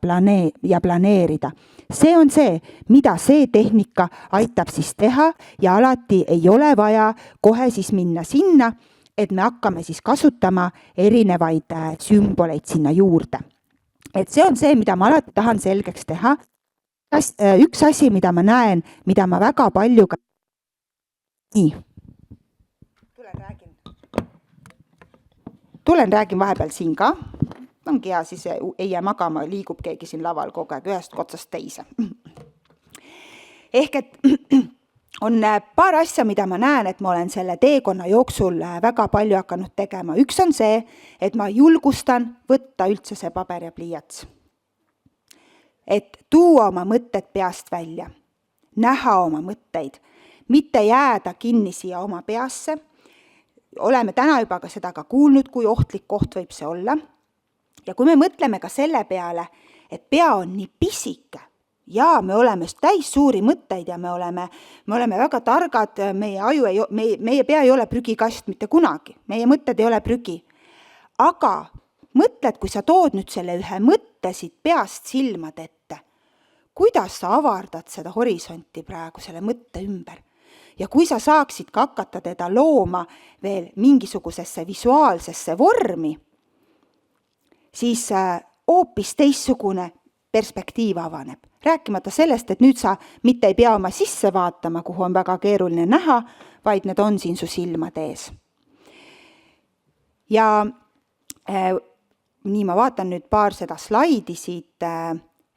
planeerida. See on see, mida see tehnika aitab siis teha ja alati ei ole vaja kohe siis minna sinna, et me hakkame siis kasutama erinevaid sümboleid sinna juurde. Et see on see, mida ma alati tahan selgeks teha. Üks asi, mida ma näen, mida ma väga palju ka... Nii. Tulen räägin vahepeal siin ka. Ongi hea, siis ei jää magama, liigub keegi siin laval kogu aeg ühest otsast teise. Ehk et on paar asja, mida ma näen, et ma olen selle teekonna jooksul väga palju hakanud tegema. Üks on see, et ma julgustan võtta üldse see paber ja pliiats. Et tuua oma mõtted peast välja, näha oma mõtteid, mitte jääda kinni siia oma peasse. Oleme täna juba ka seda ka kuulnud, kui ohtlik koht võib see olla. Ja kui me mõtleme ka selle peale, et pea on nii pisike, ja me oleme täis suuri mõtteid ja me oleme väga targad, meie pea ei ole prügikast mitte kunagi, meie mõtted ei ole prügi. Aga mõtled, kui sa tood nüüd selle ühe mõtte siit peast silmade ette, kuidas sa avardad seda horisonti praegu selle mõtte ümber? Ja kui sa saaksid ka hakata teda looma veel mingisugusesse visuaalsesse vormi, siis hoopis teistsugune perspektiiv avaneb. Rääkimata sellest, et nüüd sa mitte ei pea oma sisse vaatama, kuhu on väga keeruline näha, vaid need on siin su silmade ees. Ja nii ma vaatan nüüd paar seda slaidi siit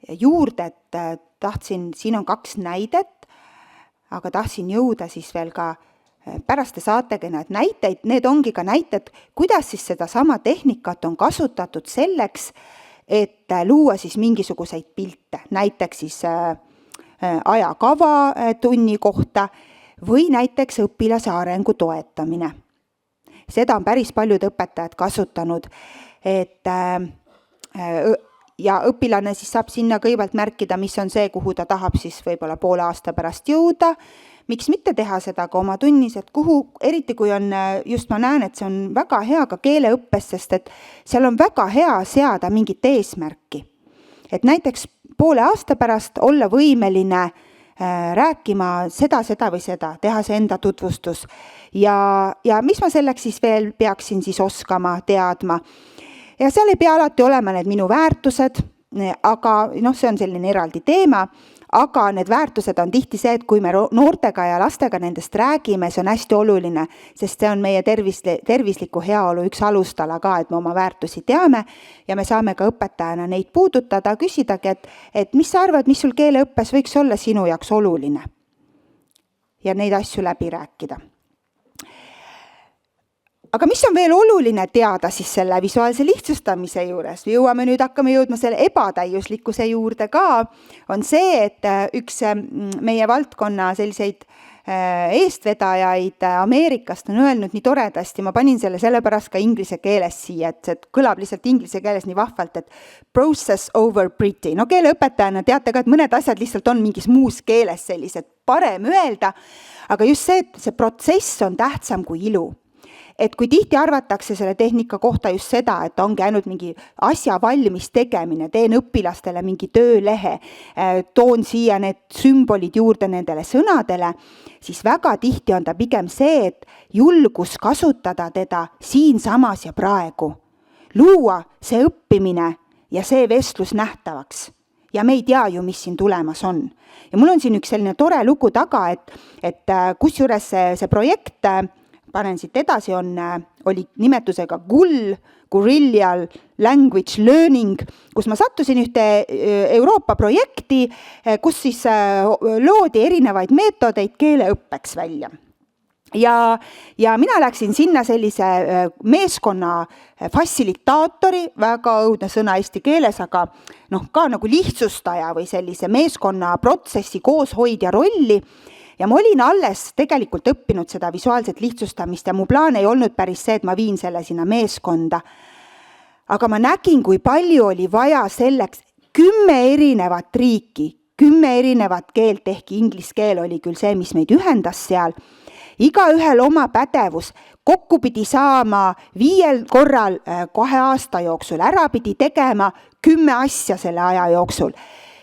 juurde, et tahtsin, siin on 2 näidet, aga tahtsin jõuda siis veel ka, pärast te saategi need näiteid, need ongi ka näited, kuidas siis seda sama tehnikat on kasutatud selleks, et luua siis mingisuguseid pilte, näiteks siis ajakava tunni kohta või näiteks õpilase arengu toetamine. Seda on päris paljud õpetajad kasutanud, et ja õpilane siis saab sinna kõigepealt märkida, mis on see, kuhu ta tahab siis võib-olla poole aasta pärast jõuda. Miks mitte teha seda ka oma tunnis, et kuhu, eriti kui on, just ma näen, et see on väga hea ka keeleõppes, sest et seal on väga hea seada mingit eesmärki. Et näiteks poole aasta pärast olla võimeline rääkima seda või seda, teha see enda tutvustus. Ja mis ma selleks siis veel peaksin siis oskama, teadma. Ja seal ei pea alati olema need minu väärtused, aga see on selline eraldi teema, aga need väärtused on tihti see, et kui me noortega ja lastega nendest räägime, see on hästi oluline, sest see on meie tervisliku heaolu üks alustala ka, et me oma väärtusi teame ja me saame ka õpetajana neid puudutada, küsidagi, et mis sa arvad, mis sul keeleõppes võiks olla sinu jaoks oluline ja neid asju läbi rääkida. Aga mis on veel oluline teada siis selle visuaalse lihtsustamise juures? Jõuame nüüd, hakkame jõudma selle ebatäiuslikkuse juurde ka, on see, et üks meie valdkonna selliseid eestvedajaid Ameerikast on öelnud nii toredasti, ma panin selle sellepärast ka inglise keeles siia, et see kõlab lihtsalt inglise keeles nii vahvalt, et process over pretty. No keeleõpetajana teate ka, et mõned asjad lihtsalt on mingis muus keeles sellised parem öelda, aga just see, et see protsess on tähtsam kui ilu. Et kui tihti arvatakse selle tehnika kohta just seda, et ongi ainult mingi asja valmis tegemine, teen õpilastele mingi töölehe, toon siia need sümbolid juurde nendele sõnadele, siis väga tihti on ta pigem see, et julgus kasutada teda siinsamas ja praegu. Luua see õppimine ja see vestlus nähtavaks. Ja me ei tea ju, mis siin tulemas on. Ja mul on siin üks selline tore lugu taga, et kusjuures see projekt, panen siit edasi, oli nimetusega Gurillial Language Learning, kus ma sattusin ühte Euroopa projekti, kus siis loodi erinevaid meetodeid keeleõppeks välja. Ja mina läksin sinna sellise meeskonna facilitaatori, väga õudne sõna eesti keeles, aga ka nagu lihtsustaja või sellise meeskonna protsessi kooshoidja rolli. Ja ma olin alles tegelikult õppinud seda visuaalset lihtsustamist ja mu plaan ei olnud päris see, et ma viin selle sinna meeskonda. Aga ma nägin, kui palju oli vaja selleks 10 erinevat riiki, 10 erinevat keelt, ehkki inglise keel oli küll see, mis meid ühendas seal. Igaühel oma pädevus, kokku pidi saama 5 korral 2 aasta jooksul, ära pidi tegema 10 asja selle aja jooksul.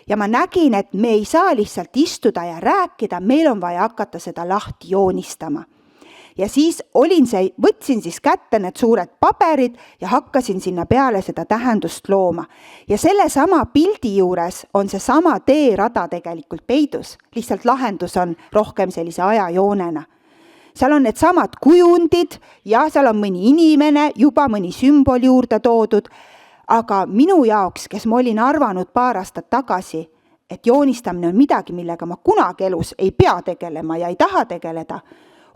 Ja ma nägin, et me ei saa lihtsalt istuda ja rääkida, meil on vaja hakata seda lahti joonistama. Ja siis võtsin siis kätte need suured paberid ja hakkasin sinna peale seda tähendust looma. Ja selle sama pildi juures on see sama teerada tegelikult peidus, lihtsalt lahendus on rohkem sellise ajajoonena. Seal on need samad kujundid ja seal on mõni inimene, juba mõni sümbol juurde toodud, aga minu jaoks, kes ma olin arvanud paar aastat tagasi, et joonistamine on midagi, millega ma kunagi elus ei pea tegelema ja ei taha tegeleda,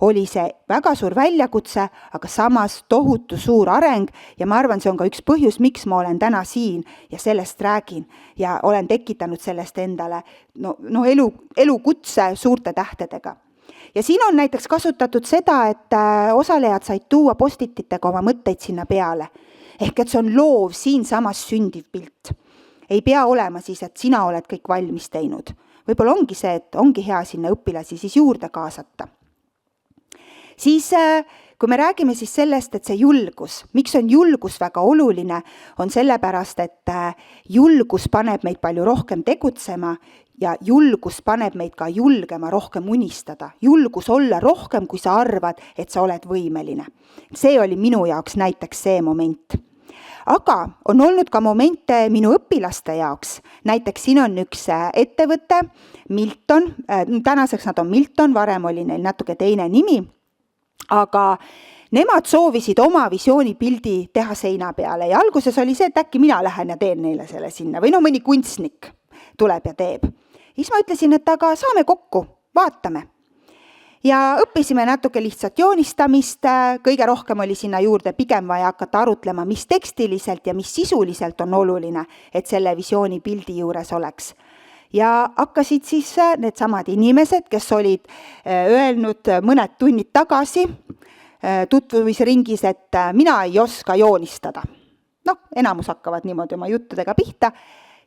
oli see väga suur väljakutse, aga samas tohutu suur areng ja ma arvan, see on ka üks põhjus, miks ma olen täna siin ja sellest räägin ja olen tekitanud sellest endale elukutse suurte tähtedega. Ja siin on näiteks kasutatud seda, et osalejad said tuua postititega oma mõtteid sinna peale. Ehk et see on loov siinsamas sündiv pilt. Ei pea olema siis, et sina oled kõik valmis teinud. Võib-olla ongi see, et ongi hea sinna õpilasi siis juurde kaasata. Siis, kui me räägime siis sellest, et see julgus, miks on julgus väga oluline, on sellepärast, et julgus paneb meid palju rohkem tegutsema ja julgus paneb meid ka julgema rohkem unistada. Julgus olla rohkem, kui sa arvad, et sa oled võimeline. See oli minu jaoks näiteks see moment. Aga on olnud ka momente minu õpilaste jaoks. Näiteks siin on üks ettevõte, Milton, tänaseks nad on Milton, varem oli neil natuke teine nimi, aga Nemad soovisid oma visioonipildi teha seina peale ja alguses oli see, et äkki mina lähen ja teen neile selle sinna või no mõni kunstnik tuleb ja teeb. Siis ma ütlesin, et aga saame kokku, vaatame. Ja õppisime natuke lihtsalt joonistamist, kõige rohkem oli sinna juurde pigem vaja hakata arutlema, mis tekstiliselt ja mis sisuliselt on oluline, et selle visioonipildi juures oleks. Ja hakkasid siis need samad inimesed, kes olid öelnud mõned tunnid tagasi tutvumisringis, et mina ei oska joonistada. Enamus hakkavad niimoodi oma juttudega pihta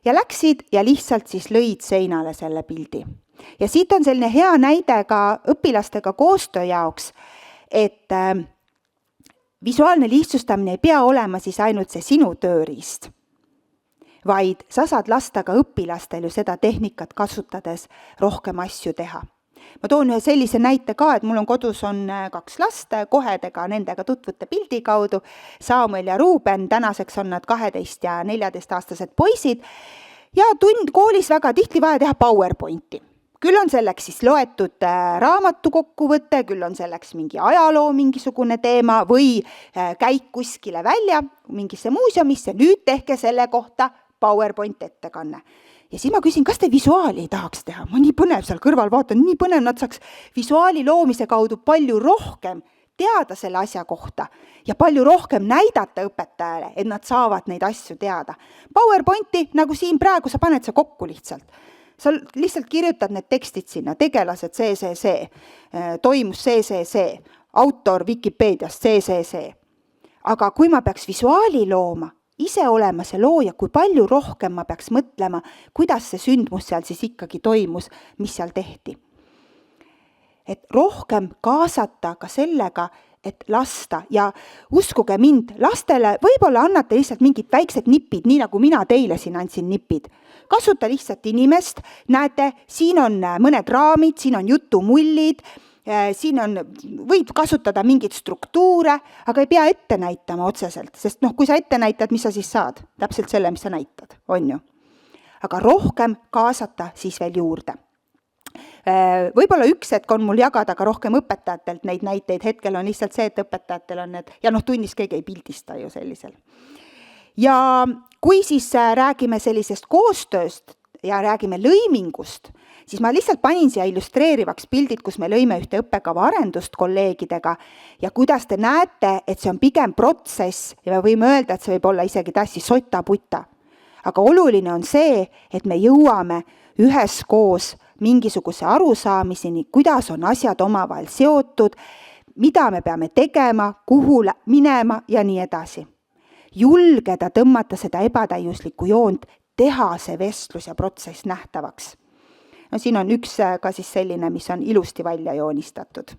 ja läksid ja lihtsalt siis lõid seinale selle pildi. Ja siit on selline hea näide ka õpilastega koostöö jaoks, et visuaalne lihtsustamine ei pea olema siis ainult see sinu tööriist, vaid sa saad lasta ka õpilastel ju seda tehnikat kasutades rohkem asju teha. Ma toon ühe sellise näite ka, et mul on kodus on 2 last, kohedega nendega tutvute pildi kaudu, Samuel ja Ruben, tänaseks on nad 12 ja 14-aastased poisid ja koolis väga tihti vaja teha PowerPointi. Küll on selleks siis loetud raamatu kokkuvõte, küll on selleks mingi ajaloo mingisugune teema või käik kuskile välja, mingisse muuseumisse, nüüd tehke selle kohta PowerPoint ettekanne. Ja siis ma küsin, kas te visuaali ei tahaks teha? Ma nii põnev seal kõrval vaatan, nii põnev, nad saaks visuaali loomise kaudu palju rohkem teada selle asja kohta ja palju rohkem näidata õpetajale, et nad saavad neid asju teada. PowerPointi, nagu siin praegu, sa paned see kokku lihtsalt. Sa lihtsalt kirjutad need tekstid sinna, tegelased see, toimus see, autor Wikipeediast see. Aga kui ma peaks visuaali looma, ise olema see looja, kui palju rohkem ma peaks mõtlema, kuidas see sündmus seal siis ikkagi toimus, mis seal tehti. Et rohkem kaasata ka sellega, et lasta ja uskuge mind, lastele võib-olla annate lihtsalt mingid väiksed nipid, nii nagu mina teile siin andsin nipid. Kasuta lihtsalt inimest, näete, siin on mõned raamid, siin on jutumullid, siin võid kasutada mingeid struktuure, aga ei pea ette näitama otseselt, sest kui sa ette näitad, mis sa siis saad? Täpselt selle, mis sa näitad, on ju. Aga rohkem kaasata siis veel juurde. Võib-olla üks hetk on mul jagada ka rohkem õpetajatelt neid näiteid, hetkel on lihtsalt see, et õpetajatel on need, ja tunnis keegi ei pildista ju sellisel. Ja kui siis räägime sellisest koostööst ja räägime lõimingust, siis ma lihtsalt panin siia illustreerivaks pildid, kus me lõime ühte õppekava arendust kolleegidega ja kuidas te näete, et see on pigem protsess ja me võime öelda, et see võib olla isegi tästi sota-puta. Aga oluline on see, et me jõuame üheskoos mingisuguse arusaamiseni, kuidas on asjad omavahel seotud, mida me peame tegema, kuhu minema ja nii edasi. Julgeda tõmmata seda ebatäiuslikku joont, teha see vestlus ja protsess nähtavaks. Siin on üks ka siis selline, mis on ilusti välja joonistatud.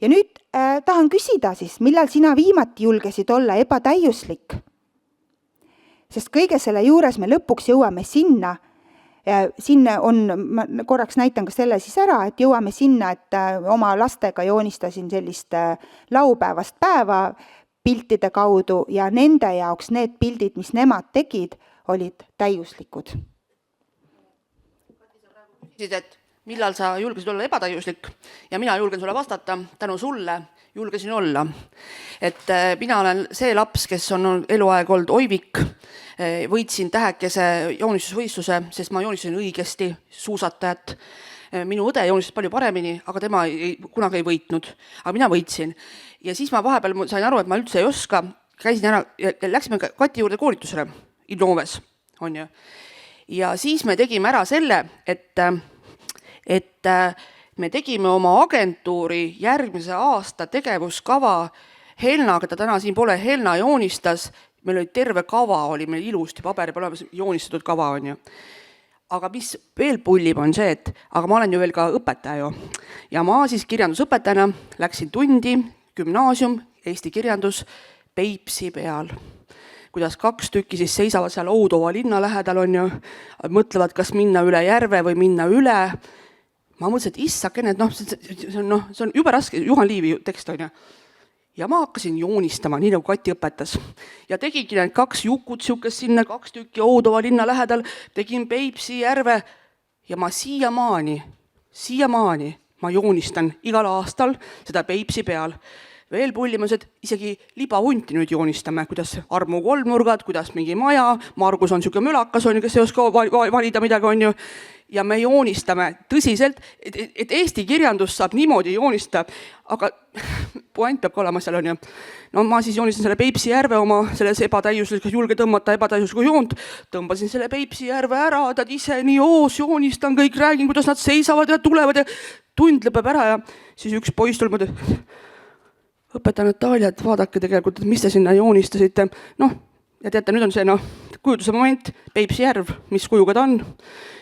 Ja nüüd tahan küsida siis, millal sina viimati julgesid olla ebatäiuslik? Sest kõige selle juures me lõpuks jõuame sinna, siin on, ma korraks näitan ka selle siis ära, et jõuame sinna, et oma lastega joonistasin sellist laupäevast päeva piltide kaudu ja nende jaoks need pildid, mis nemad tegid, olid täiuslikud. Et millal sa julgesid olla ebatäiuslik ja mina julgen sulle vastata, tänu sulle julgesin olla. Et mina olen see laps, kes on eluaeg olnud oivik, võitsin tähekese joonistusvõistluse, sest ma joonistasin õigesti suusatajat. Minu õde joonistas palju paremini, aga tema kunagi ei võitnud, aga mina võitsin. Ja siis ma vahepeal sain aru, et ma üldse ei oska, käisin ära ja läksime Kati juurde koolitusele Innoves, on ju. Ja siis me tegime ära selle, et me tegime oma agentuuri järgmise aasta tegevuskava. Helna, keda täna siin pole, Helna joonistas, meil oli terve kava, oli meil ilusti paberi peal joonistatud kava, on ju. Aga mis veel pullib on see, et aga ma olen ju veel ka õpetaja ju. Ja ma siis kirjandusõpetajana läksin tundi, gümnaasium, Eesti kirjandus, Peipsi peal. Kuidas 2 tükki siis seisavad seal Oudova linna lähedal, on ju, mõtlevad, kas minna üle järve või minna üle. Ma mõtlesin, et issakene, et see on jube raske, Juhan Liivi tekst on ju. Ja ma hakkasin joonistama, nii nagu Kati õpetas. Ja tegigi need 2 jukut siukest sinna, 2 tükki Oudova linna lähedal, tegin Peipsi järve ja ma siiamaani ma joonistan igal aastal seda Peipsi peal. veel pullimas, et isegi libahunti nüüd joonistame, kuidas Armu kolmnurgad, kuidas mingi maja, Margus on niisugune mülakas, on ju, kes ei oska valida midagi, on ju, ja me joonistame tõsiselt, et eesti kirjandust saab niimoodi joonistada, aga puent peab ka olema seal, on ju. No ma siis joonistan selle Peipsi järve oma selles ebatäiuslikus, julge tõmmata ebatäiuslikku joont, tõmbasin selle Peipsi järve ära, tad ise nii hoos joonistan kõik, räägin, kuidas nad seisavad ja tulevad ja tund lõpeb ära ja siis üks poiss tuleb, õpetaja Natalja, et vaadake tegelikult, et mis te sinna joonistasite. Noh, ja teate, nüüd on see kujutuse moment, Peipsi järv, mis kujuga ta on,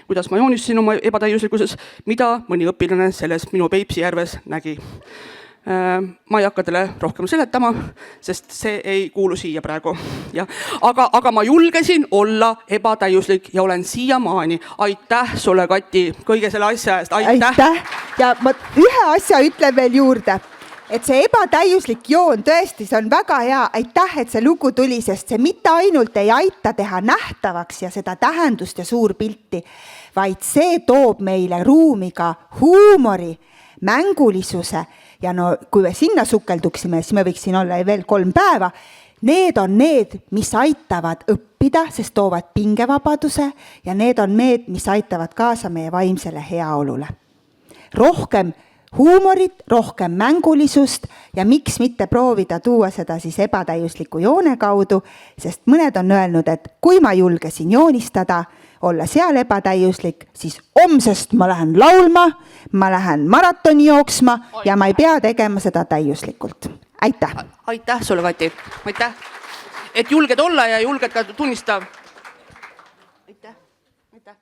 kuidas ma joonistasin oma ebatäiuslikkuses, mida mõni õpilane selles minu Peipsi järves nägi. Ma ei hakka teile rohkem seletama, sest see ei kuulu siia praegu. Ja, aga ma julgesin olla ebatäiuslik ja olen siiamaani. Aitäh sulle, Kati, kõige selle asja eest. Aitäh! Ja ma ühe asja ütlen veel juurde, et see ebatäiuslik joon tõesti, see on väga hea. Aitäh, et see lugu tuli, sest see mitte ainult ei aita teha nähtavaks ja seda tähendust ja suur pilti, vaid see toob meile ruumi ka huumori, mängulisuse ja no kui me sinna sukelduksime, siis me võiksin olla veel 3 päeva. Need on need, mis aitavad õppida, sest toovad pingevabaduse ja need on need, mis aitavad kaasa meie vaimsele heaolule. Rohkem huumorit, rohkem mängulisust ja miks mitte proovida tuua seda siis ebatäiusliku joone kaudu, sest mõned on öelnud, et kui ma julgesin joonistada, olla seal ebatäiuslik, siis homsest ma lähen laulma, ma lähen maratoni jooksma ja ma ei pea tegema seda täiuslikult. Aitäh! Aitäh sulle, Kati! Aitäh! Et julged olla ja julged ka tunnistada. Aitäh! Aitäh!